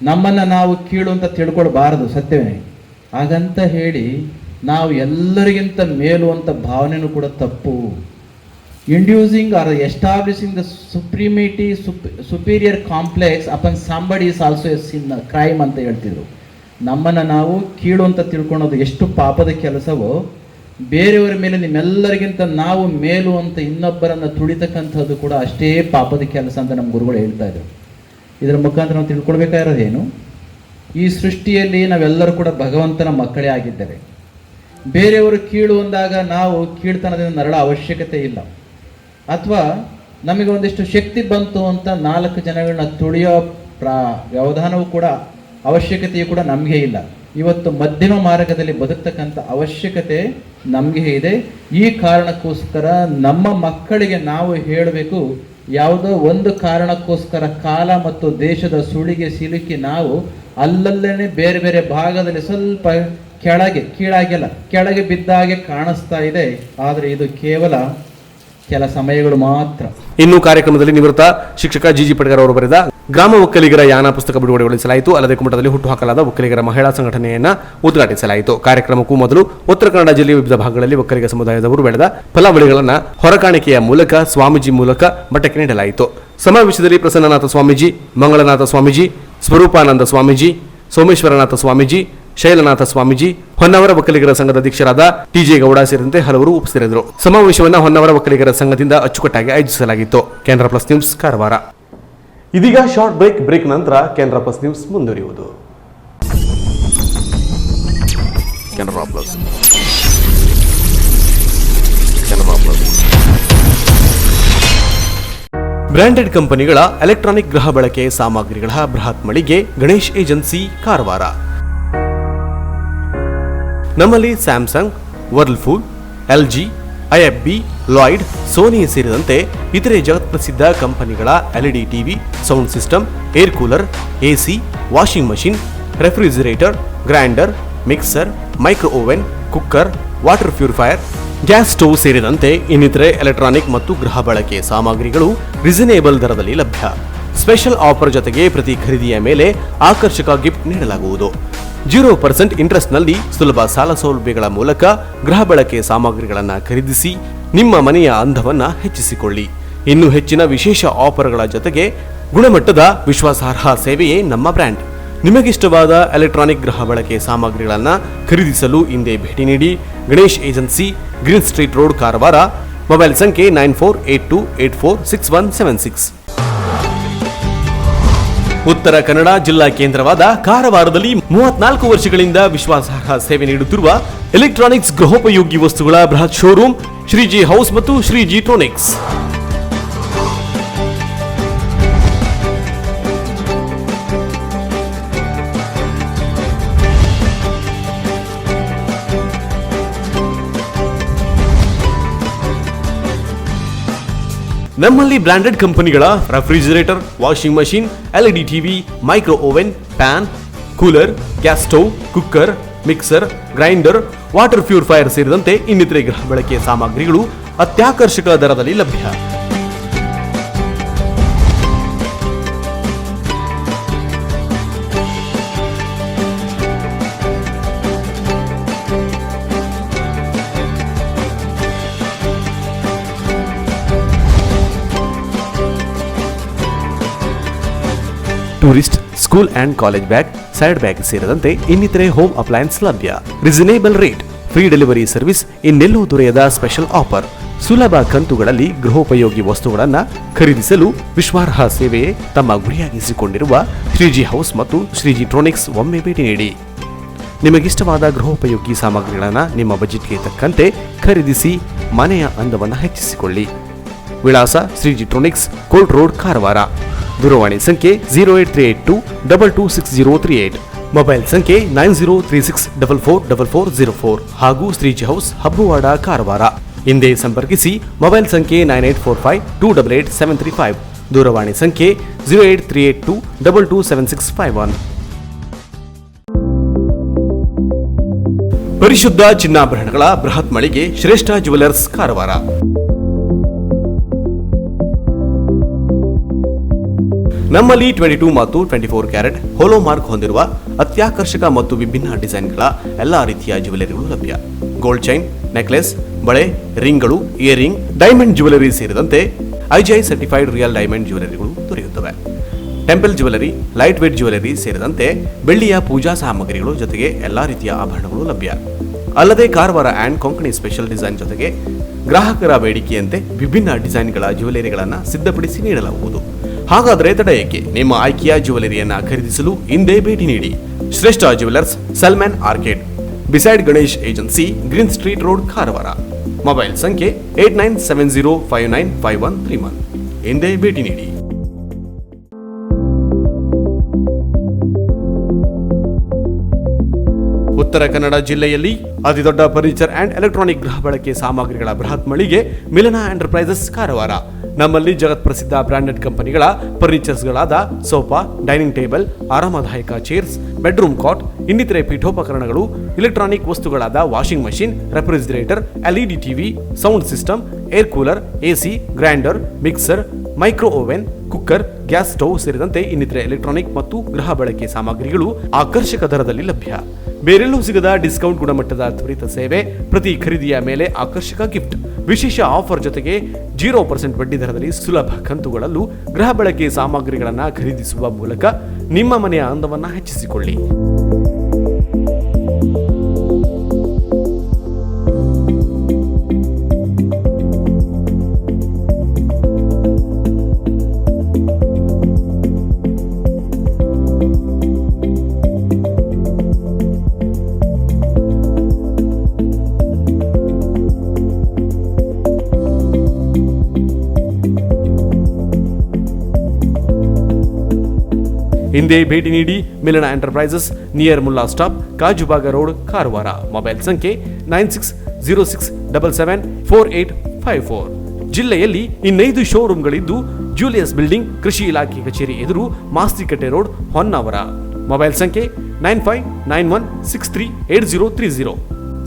ನಮ್ಮನ್ನು ನಾವು ಕೀಳು ಅಂತ ತಿಳ್ಕೊಳ್ಬಾರದು, ಸತ್ಯವೇ. ಹಾಗಂತ ಹೇಳಿ ನಾವು ಎಲ್ಲರಿಗಿಂತ ಮೇಲು ಅಂತ ಭಾವನೆಯೂ ಕೂಡ ತಪ್ಪು. Inducing or establishing the superior complex upon somebody is also a sin, crime ಅಂತ ಹೇಳ್ತಿದ್ರು. ನಮ್ಮನ್ನು ನಾವು ಕೀಳು ಅಂತ ತಿಳ್ಕೊಳೋದು ಎಷ್ಟು ಪಾಪದ ಕೆಲಸವೋ, ಬೇರೆಯವರ ಮೇಲೆ ನಿಮ್ಮೆಲ್ಲರಿಗಿಂತ ನಾವು ಮೇಲು ಅಂತ ಇನ್ನೊಬ್ಬರನ್ನು ತುಳಿತಕ್ಕಂಥದ್ದು ಕೂಡ ಅಷ್ಟೇ ಪಾಪದ ಕೆಲಸ ಅಂತ ನಮ್ಮ ಗುರುಗಳು ಹೇಳ್ತಾ ಇದ್ರು. ಇದರ ಮುಖಾಂತರ ನಾವು ತಿಳ್ಕೊಳ್ಬೇಕಾಗಿರೋದೇನು? ಈ ಸೃಷ್ಟಿಯಲ್ಲಿ ನಾವೆಲ್ಲರೂ ಕೂಡ ಭಗವಂತನ ಮಕ್ಕಳೇ ಆಗಿದ್ದೇವೆ. ಬೇರೆಯವರು ಕೀಳು ಅಂದಾಗ ನಾವು ಕೀಳ್ತನದಿಂದ ನರಳ ಅವಶ್ಯಕತೆ ಇಲ್ಲ. ಅಥವಾ ನಮಗೆ ಒಂದಿಷ್ಟು ಶಕ್ತಿ ಬಂತು ಅಂತ 4 ಜನಗಳನ್ನ ತುಳಿಯೋ ವ್ಯವಧಾನವೂ ಕೂಡ ಅವಶ್ಯಕತೆಯೂ ಕೂಡ ನಮಗೆ ಇಲ್ಲ. ಇವತ್ತು ಮಧ್ಯಮ ಮಾರ್ಗದಲ್ಲಿ ಬದುಕ್ತಕ್ಕಂಥ ಅವಶ್ಯಕತೆ ನಮಗೆ ಇದೆ. ಈ ಕಾರಣಕ್ಕೋಸ್ಕರ ನಮ್ಮ ಮಕ್ಕಳಿಗೆ ನಾವು ಹೇಳಬೇಕು, ಯಾವುದೋ ಒಂದು ಕಾರಣಕ್ಕೋಸ್ಕರ ಕಾಲ ಮತ್ತು ದೇಶದ ಸುಳಿಗೆ ಸಿಲುಕಿ ನಾವು ಅಲ್ಲಲ್ಲೇ ಬೇರೆ ಬೇರೆ ಭಾಗದಲ್ಲಿ ಸ್ವಲ್ಪ ಕೆಳಗೆ ಬಿದ್ದಾಗೆ ಕಾಣಿಸ್ತಾ ಇದೆ. ಆದರೆ ಇದು ಕೇವಲ ಕೆಲ ಸಮಯಗಳು ಮಾತ್ರ. ಇನ್ನು ಕಾರ್ಯಕ್ರಮದಲ್ಲಿ ನಿವೃತ್ತ ಶಿಕ್ಷಕ ಜಿಜಿ ಪಡ್ಗರ್ ಅವರು ಬರೆದ ಗ್ರಾಮ ಒಕ್ಕಲಿಗರ ಯಾನ ಪುಸ್ತಕ ಬಿಡುಗಡೆಗೊಳಿಸಲಾಯಿತು. ಅಲ್ಲದೆ ಕುಮಟದಲ್ಲಿ ಹುಟ್ಟುಹಾಕಲಾದ ಒಕ್ಕಲಿಗರ ಮಹಿಳಾ ಸಂಘಟನೆಯನ್ನ ಉದ್ಘಾಟಿಸಲಾಯಿತು. ಕಾರ್ಯಕ್ರಮಕ್ಕೂ ಮೊದಲು ಉತ್ತರ ಕನ್ನಡ ಜಿಲ್ಲೆಯ ವಿವಿಧ ಭಾಗಗಳಲ್ಲಿ ಒಕ್ಕಲಿಗ ಸಮುದಾಯದವರು ಬೆಳೆದ ಫಲಾವಳಿಗಳನ್ನು ಹೊರಕಾಣಿಕೆಯ ಮೂಲಕ ಸ್ವಾಮೀಜಿ ಮೂಲಕ ಮಠಕ್ಕೆ ನೀಡಲಾಯಿತು. ಸಮಾವೇಶದಲ್ಲಿ ಪ್ರಸನ್ನನಾಥ ಸ್ವಾಮೀಜಿ, ಮಂಗಳನಾಥ ಸ್ವಾಮೀಜಿ, ಸ್ವರೂಪಾನಂದ ಸ್ವಾಮೀಜಿ, ಸೋಮೇಶ್ವರನಾಥ ಸ್ವಾಮೀಜಿ, ಶೈಲನಾಥ ಸ್ವಾಮೀಜಿ, ಹೊನ್ನವರ ಒಕ್ಕಲಿಗರ ಸಂಘದ ಅಧ್ಯಕ್ಷರಾದ ಟಿಜೆ ಗೌಡ ಸೇರಿದಂತೆ ಹಲವರು ಉಪಸ್ಥಿತರಿದ್ದರು. ಸಮಾವೇಶವನ್ನು ಹೊನ್ನವರ ಒಕ್ಕಲಿಗರ ಸಂಘದಿಂದ ಅಚ್ಚುಕಟ್ಟಾಗಿ ಆಯೋಜಿಸಲಾಗಿತ್ತು. Canara plus news, Karwar. ಇದೀಗ ಶಾರ್ಟ್ ಬ್ರೇಕ್ ನಂತರ ಕೆನರಾ ಪ್ಲಸ್ ನ್ಯೂಸ್ ಮುಂದುವರಿಯುವುದು. ಕೆನರಾ ಪ್ಲಸ್ ಬ್ರಾಂಡೆಡ್ ಕಂಪನಿಗಳ ಎಲೆಕ್ಟ್ರಾನಿಕ್ ಗೃಹ ಬಳಕೆ ಸಾಮಗ್ರಿಗಳ ಬೃಹತ್ ಮಳಿಗೆ ಗಣೇಶ್ ಏಜೆನ್ಸಿ, ಕಾರವಾರ. ನಮ್ಮಲ್ಲಿ Samsung, Whirlpool, LG, IFB, Lloyd, Sony ಸೇರಿದಂತೆ ಇತರೆ ಜಗತ್ಪ್ರಸಿದ್ಧ ಕಂಪನಿಗಳ LED TV, sound system, air cooler, AC, washing machine, refrigerator, grinder, mixer, micro oven, cooker, water purifier, gas stove ಸೇರಿದಂತೆ ಇನ್ನಿತರೆ ಎಲೆಕ್ಟ್ರಾನಿಕ್ ಮತ್ತು ಗೃಹ ಬಳಕೆ ಸಾಮಗ್ರಿಗಳು ರೀಸನೇಬಲ್ ದರದಲ್ಲಿ ಲಭ್ಯ. ಸ್ಪೆಷಲ್ ಆಫರ್ ಜೊತೆಗೆ ಪ್ರತಿ ಖರೀದಿಯ ಮೇಲೆ ಆಕರ್ಷಕ ಗಿಫ್ಟ್ ನೀಡಲಾಗುವುದು. 0% ಇಂಟ್ರೆಸ್ಟ್ನಲ್ಲಿ ಸುಲಭ ಸಾಲ ಸೌಲಭ್ಯಗಳ ಮೂಲಕ ಗೃಹ ಬಳಕೆ ಸಾಮಗ್ರಿಗಳನ್ನು ಖರೀದಿಸಿ ನಿಮ್ಮ ಮನೆಯ ಅಂದವನ್ನು ಹೆಚ್ಚಿಸಿಕೊಳ್ಳಿ. ಇನ್ನು ಹೆಚ್ಚಿನ ವಿಶೇಷ ಆಫರ್ಗಳ ಜೊತೆಗೆ ಗುಣಮಟ್ಟದ ವಿಶ್ವಾಸಾರ್ಹ ಸೇವೆಯೇ ನಮ್ಮ ಬ್ರ್ಯಾಂಡ್. ನಿಮಗಿಷ್ಟವಾದ ಎಲೆಕ್ಟ್ರಾನಿಕ್ ಗೃಹ ಬಳಕೆ ಸಾಮಗ್ರಿಗಳನ್ನು ಖರೀದಿಸಲು ಹಿಂದೆ ಭೇಟಿ ನೀಡಿ. Ganesh agency, green street road, Karwar. Mobile ಸಂಖ್ಯೆ 9482846176. ಉತ್ತರ ಕನ್ನಡ ಜಿಲ್ಲಾ ಕೇಂದ್ರವಾದ ಕಾರವಾರದಲ್ಲಿ 34 ವರ್ಷಗಳಿಂದ ವಿಶ್ವಾಸಾರ್ಹ ಸೇವೆ ನೀಡುತ್ತಿರುವ ಎಲೆಕ್ಟ್ರಾನಿಕ್ಸ್ ಗೃಹೋಪಯೋಗಿ ವಸ್ತುಗಳ ಬೃಹತ್ ಶೋರೂಮ್ ಶ್ರೀಜಿ ಹೌಸ್ ಮತ್ತು ಶ್ರೀಜಿ ಟ್ರೋನಿಕ್ಸ್. ನಮ್ಮಲ್ಲಿ ಬ್ರಾಂಡೆಡ್ ಕಂಪನಿಗಳ refrigerator, washing machine, LED TV, micro oven, fan, cooler, gas stove, cooker, mixer, grinder, water purifier ಸೇರಿದಂತೆ ಇನ್ನಿತರೆ ಗೃಹ ಬಳಕೆ ಸಾಮಗ್ರಿಗಳು ಅತ್ಯಾಕರ್ಷಕ ದರದಲ್ಲಿ ಲಭ್ಯ. Tourist, school and college bag, side bag ಸೇರಿದಂತೆ ಇನ್ನಿತರೆ ಹೋಮ್ ಅಪ್ಲಯನ್ಸ್ ಲಭ್ಯ. Reasonable rate, free delivery service, ಇನ್ನೆಲ್ಲೂ ದೊರೆಯದ ಸ್ಪೆಷಲ್ ಆಫರ್. ಸುಲಭ ಕಂತುಗಳಲ್ಲಿ ಗೃಹೋಪಯೋಗಿ ವಸ್ತುಗಳನ್ನು ಖರೀದಿಸಲು ವಿಶ್ವಾರ್ಹ ಸೇವೆಯೇ ತಮ್ಮ ಗುರಿಯಾಗಿಸಿಕೊಂಡಿರುವ ಶ್ರೀಜಿ ಹೌಸ್ ಮತ್ತು ಶ್ರೀಜಿ ಟ್ರೋನಿಕ್ಸ್ ಒಮ್ಮೆ ಭೇಟಿ ನೀಡಿ. ನಿಮಗಿಷ್ಟವಾದ ಗೃಹೋಪಯೋಗಿ ಸಾಮಗ್ರಿಗಳನ್ನು ನಿಮ್ಮ ಬಜೆಟ್ಗೆ ತಕ್ಕಂತೆ ಖರೀದಿಸಿ ಮನೆಯ ಅಂದವನ್ನು ಹೆಚ್ಚಿಸಿಕೊಳ್ಳಿ. ವಿಳಾಸ ಶ್ರೀಜಿ ಟ್ರೋನಿಕ್ಸ್, ಕೋಲ್ಟ್ ರೋಡ್, ಕಾರವಾರ. ದೂರವಾಣಿ ಸಂಖ್ಯೆ 08382226038. ಮೊಬೈಲ್ ಸಂಖ್ಯೆ 9036444404 ಹಾಗೂ ಶ್ರೀಜಿ ಹೌಸ್, ಹಬ್ಬುವಾಡ, ಕಾರವಾರ. ಹಿಂದೆ ಸಂಪರ್ಕಿಸಿ. ಮೊಬೈಲ್ ಸಂಖ್ಯೆ 9845288735. ದೂರವಾಣಿ ಸಂಖ್ಯೆ 08382227651. ಪರಿಶುದ್ಧ ಚಿನ್ನಾಭರಣಗಳ ಬೃಹತ್ ಮಳಿಗೆ ಶ್ರೇಷ್ಠ ಜುವೆಲರ್ಸ್, ಕಾರವಾರ. ನಮ್ಮಲ್ಲಿ 22 ಮತ್ತು 24 ಕ್ಯಾರೆಟ್ ಹೋಲೋ ಮಾರ್ಕ್ ಹೊಂದಿರುವ ಅತ್ಯಾಕರ್ಷಕ ಮತ್ತು ವಿಭಿನ್ನ ಡಿಸೈನ್ಗಳ ಎಲ್ಲಾ ರೀತಿಯ ಜ್ಯುವೆಲರಿಗಳು ಲಭ್ಯ. ಗೋಲ್ಡ್ ಚೈನ್, ನೆಕ್ಲೆಸ್, ಬಳೆ, ರಿಂಗ್ಗಳು, ಇಯರಿಂಗ್, ಡೈಮಂಡ್ ಜ್ಯುವೆಲರಿ ಸೇರಿದಂತೆ IGI ಸರ್ಟಿಫೈಡ್ ರಿಯಲ್ ಡೈಮಂಡ್ ಜ್ಯುವೆಲರಿಗಳು ದೊರೆಯುತ್ತವೆ. Temple jewellery, light weight jewellery ಸೇರಿದಂತೆ ಬೆಳ್ಳಿಯ ಪೂಜಾ ಸಾಮಗ್ರಿಗಳು ಜೊತೆಗೆ ಎಲ್ಲಾ ರೀತಿಯ ಆಭರಣಗಳು ಲಭ್ಯ. ಅಲ್ಲದೆ Karwar and Konkani special design ಜೊತೆಗೆ ಗ್ರಾಹಕರ ಬೇಡಿಕೆಯಂತೆ ವಿಭಿನ್ನ ಡಿಸೈನ್ಗಳ ಜ್ಯುವೆಲರಿಗಳನ್ನು ಸಿದ್ಧಪಡಿಸಿ ನೀಡಲಾಗುವುದು. ಹಾಗಾದರೆ ತಡ ಏಕೆ? ನಿಮ್ಮ ಆಯ್ಕೆಯ ಜ್ಯುವೆಲರಿಯನ್ನ ಖರೀದಿಸಲು ಹಿಂದೆ ಭೇಟಿ ನೀಡಿ. ಶ್ರೇಷ್ಠ jewellers, Salman arcade, beside Ganesh agency, green street road, Karwar. Mobile ಸಂಖ್ಯೆ 8970595131. ಹಿಂದೆ ಭೇಟಿ ನೀಡಿ. ಉತ್ತರ ಕನ್ನಡ ಜಿಲ್ಲೆಯಲ್ಲಿ ಅತಿದೊಡ್ಡ ಫರ್ನಿಚರ್ ಅಂಡ್ ಎಲೆಕ್ಟ್ರಾನಿಕ್ ಗೃಹ ಬಳಕೆ ಸಾಮಗ್ರಿಗಳ ಬೃಹತ್ ಮಳಿಗೆ ಮಿಲನ ಎಂಟರ್ಪ್ರೈಸಸ್, ಕಾರವಾರ. ನಮ್ಮಲ್ಲಿ ಜಗತ್ ಪ್ರಸಿದ್ಧ ಬ್ರಾಂಡೆಡ್ ಕಂಪನಿಗಳ ಫರ್ನಿಚರ್ಸ್ಗಳಾದ ಸೋಫಾ, ಡೈನಿಂಗ್ ಟೇಬಲ್, ಆರಾಮದಾಯಕ ಚೇರ್ಸ್, ಬೆಡ್ರೂಮ್ ಕಾಟ್, ಇನ್ನಿತರೆ ಪೀಠೋಪಕರಣಗಳು, ಇಲೆಕ್ಟ್ರಾನಿಕ್ ವಸ್ತುಗಳಾದ washing machine, refrigerator, LED TV, sound system, air cooler, AC, grinder, mixer, micro oven, cooker, gas stove ಸೇರಿದಂತೆ ಇನ್ನಿತರೆ ಎಲೆಕ್ಟ್ರಾನಿಕ್ ಮತ್ತು ಗೃಹ ಬಳಕೆ ಸಾಮಗ್ರಿಗಳು ಆಕರ್ಷಕ ದರದಲ್ಲಿ ಲಭ್ಯ. ಬೇರೆಲ್ಲೂ ಸಿಗದ ಡಿಸ್ಕೌಂಟ್ ಗುಣಮಟ್ಟದ ತ್ವರಿತ ಸೇವೆ, ಪ್ರತಿ ಖರೀದಿಯ ಮೇಲೆ ಆಕರ್ಷಕ ಗಿಫ್ಟ್, ವಿಶೇಷ ಆಫರ್ ಜೊತೆಗೆ 0% ಬಡ್ಡಿ ದರದಲ್ಲಿ ಸುಲಭ ಕಂತುಗಳಲ್ಲೂ ಗೃಹ ಬಳಕೆ ಸಾಮಗ್ರಿಗಳನ್ನು ಖರೀದಿಸುವ ಮೂಲಕ ನಿಮ್ಮ ಮನೆಯ ಅಂದವನ್ನು ಹೆಚ್ಚಿಸಿಕೊಳ್ಳಿ. ಹಿಂದೆ ಭೇಟಿ ನೀಡಿ. ಮಿಲನ enterprises, near Mulla stop, Kajubag road, Karwar. Mobile ಸಂಖ್ಯೆ 9606774854. ಜಿಲ್ಲೆಯಲ್ಲಿ ಇನ್ನೈದು ಶೋರೂಮ್ಗಳಿದ್ದು ಜೂಲಿಯಸ್ ಬಿಲ್ಡಿಂಗ್, ಕೃಷಿ ಇಲಾಖೆ ಕಚೇರಿ ಎದುರು, ಮಾಸ್ತಿಕಟ್ಟೆ ರೋಡ್, ಹೊನ್ನಾವರ. ಮೊಬೈಲ್ ಸಂಖ್ಯೆ 9591638030.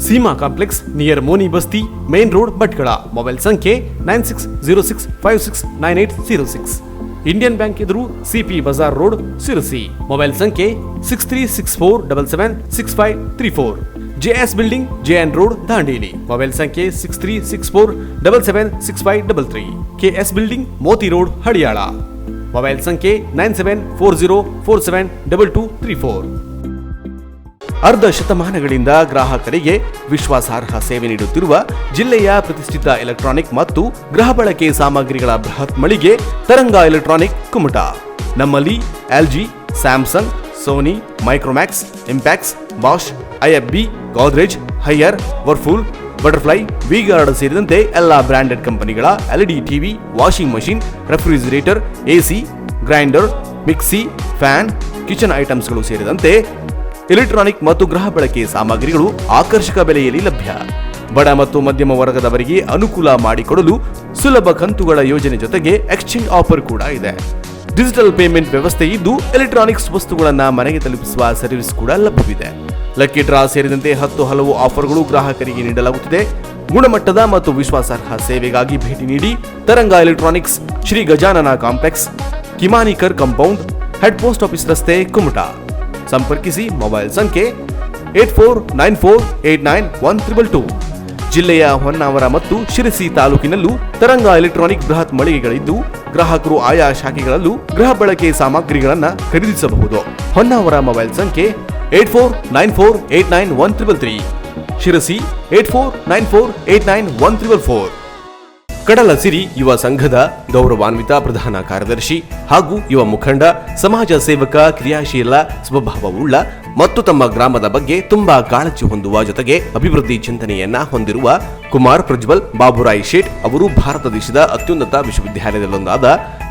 ಸೀಮಾ ಕಾಂಪ್ಲೆಕ್ಸ್, ನಿಯರ್ ಮೋನಿ ಬಸ್ತಿ, ಮೇನ್ ರೋಡ್, ಭಟ್ಕಳ. ಮೊಬೈಲ್ ಸಂಖ್ಯೆ 9606569806. ಇಂಡಿಯನ್ ಬ್ಯಾಂಕ್ ಎದುರು, CP Bazaar road, Sirsi. Mobile ಸಂಖ್ಯೆ 6364776534. JS building, JN road, Dandeli. Mobile ಸಂಖ್ಯೆ 6364776533. KS building, Moti road, Haliyal. Mobile ಸಂಖ್ಯೆ 9740472234. ಅರ್ಧ ಶತಮಾನಗಳಿಂದ ಗ್ರಾಹಕರಿಗೆ ವಿಶ್ವಾಸಾರ್ಹ ಸೇವೆ ನೀಡುತ್ತಿರುವ ಜಿಲ್ಲೆಯ ಪ್ರತಿಷ್ಠಿತ ಎಲೆಕ್ಟ್ರಾನಿಕ್ ಮತ್ತು ಗೃಹ ಬಳಕೆ ಸಾಮಗ್ರಿಗಳ ಬೃಹತ್ ಮಳಿಗೆ ತರಂಗ ಎಲೆಕ್ಟ್ರಾನಿಕ್, ಕುಮಟಾ. ನಮ್ಮಲ್ಲಿ LG, Samsung, Sony, Micromax, Impex, Bosch, IFB, Godrej, Haier, Whirlpool, Butterfly, V Guard ಸೇರಿದಂತೆ ಎಲ್ಲಾ ಬ್ರಾಂಡೆಡ್ ಕಂಪನಿಗಳ LED TV, washing machine, refrigerator, AC, grinder, mixie, fan, kitchen ಐಟಮ್ಸ್ಗಳು ಸೇರಿದಂತೆ ಎಲೆಕ್ಟ್ರಾನಿಕ್ ಮತ್ತು ಗೃಹ ಬಳಕೆ ಸಾಮಗ್ರಿಗಳು ಆಕರ್ಷಕ ಬೆಲೆಯಲ್ಲಿ ಲಭ್ಯ. ಬಡ ಮತ್ತು ಮಧ್ಯಮ ವರ್ಗದವರಿಗೆ ಅನುಕೂಲ ಮಾಡಿಕೊಡಲು ಸುಲಭ ಕಂತುಗಳ ಯೋಜನೆ ಜೊತೆಗೆ ಎಕ್ಸ್ಚೇಂಜ್ ಆಫರ್ ಕೂಡ ಇದೆ. ಡಿಜಿಟಲ್ ಪೇಮೆಂಟ್ ವ್ಯವಸ್ಥೆ ಇದ್ದು ಎಲೆಕ್ಟ್ರಾನಿಕ್ಸ್ ವಸ್ತುಗಳನ್ನು ಮನೆಗೆ ತಲುಪಿಸುವ ಸರ್ವಿಸ್ ಕೂಡ ಲಭ್ಯವಿದೆ. ಲಕ್ಕಿ ಡ್ರಾ ಸೇರಿದಂತೆ 10 ಹಲವು ಆಫರ್ಗಳು ಗ್ರಾಹಕರಿಗೆ ನೀಡಲಾಗುತ್ತಿದೆ. ಗುಣಮಟ್ಟದ ಮತ್ತು ವಿಶ್ವಾಸಾರ್ಹ ಸೇವೆಗಾಗಿ ಭೇಟಿ ನೀಡಿ. Taranga electronics, Shri Gajanana complex, Kimanikar compound, head post office ರಸ್ತೆ, ಕುಮಟಾ. ಸಂಪರ್ಕಿಸಿ. ಮೊಬೈಲ್ ಸಂಖ್ಯೆ 8494891222. ಜಿಲ್ಲೆಯ ಹೊನ್ನಾವರ ಮತ್ತು ಶಿರಸಿ ತಾಲೂಕಿನಲ್ಲೂ ತರಂಗ ಎಲೆಕ್ಟ್ರಾನಿಕ್ ಬೃಹತ್ ಮಳಿಗೆಗಳಿದ್ದು ಗ್ರಾಹಕರು ಆಯಾ ಶಾಖೆಗಳಲ್ಲೂ ಗೃಹ ಬಳಕೆ ಸಾಮಗ್ರಿಗಳನ್ನು ಖರೀದಿಸಬಹುದು. ಹೊನ್ನಾವರ ಮೊಬೈಲ್ ಸಂಖ್ಯೆ 8494891333. ಶಿರಸಿ 8494891334. ಕಡಲ ಸಿರಿ ಯುವ ಸಂಘದ ಗೌರವಾನ್ವಿತ ಪ್ರಧಾನ ಕಾರ್ಯದರ್ಶಿ ಹಾಗೂ ಯುವ ಮುಖಂಡ, ಸಮಾಜ ಸೇವಕ, ಕ್ರಿಯಾಶೀಲ ಸ್ವಭಾವವುಳ್ಳ ಮತ್ತು ತಮ್ಮ ಗ್ರಾಮದ ಬಗ್ಗೆ ತುಂಬಾ ಕಾಳಜಿ ಹೊಂದುವ ಜೊತೆಗೆ ಅಭಿವೃದ್ಧಿ ಚಿಂತನೆಯನ್ನ ಹೊಂದಿರುವ ಕುಮಾರ್ ಪ್ರಜ್ವಲ್ ಬಾಬುರಾಯ್ ಶೇಟ್ ಅವರು ಭಾರತ ದೇಶದ ಅತ್ಯುನ್ನತ ವಿಶ್ವವಿದ್ಯಾಲಯದಲ್ಲೊಂದಾದ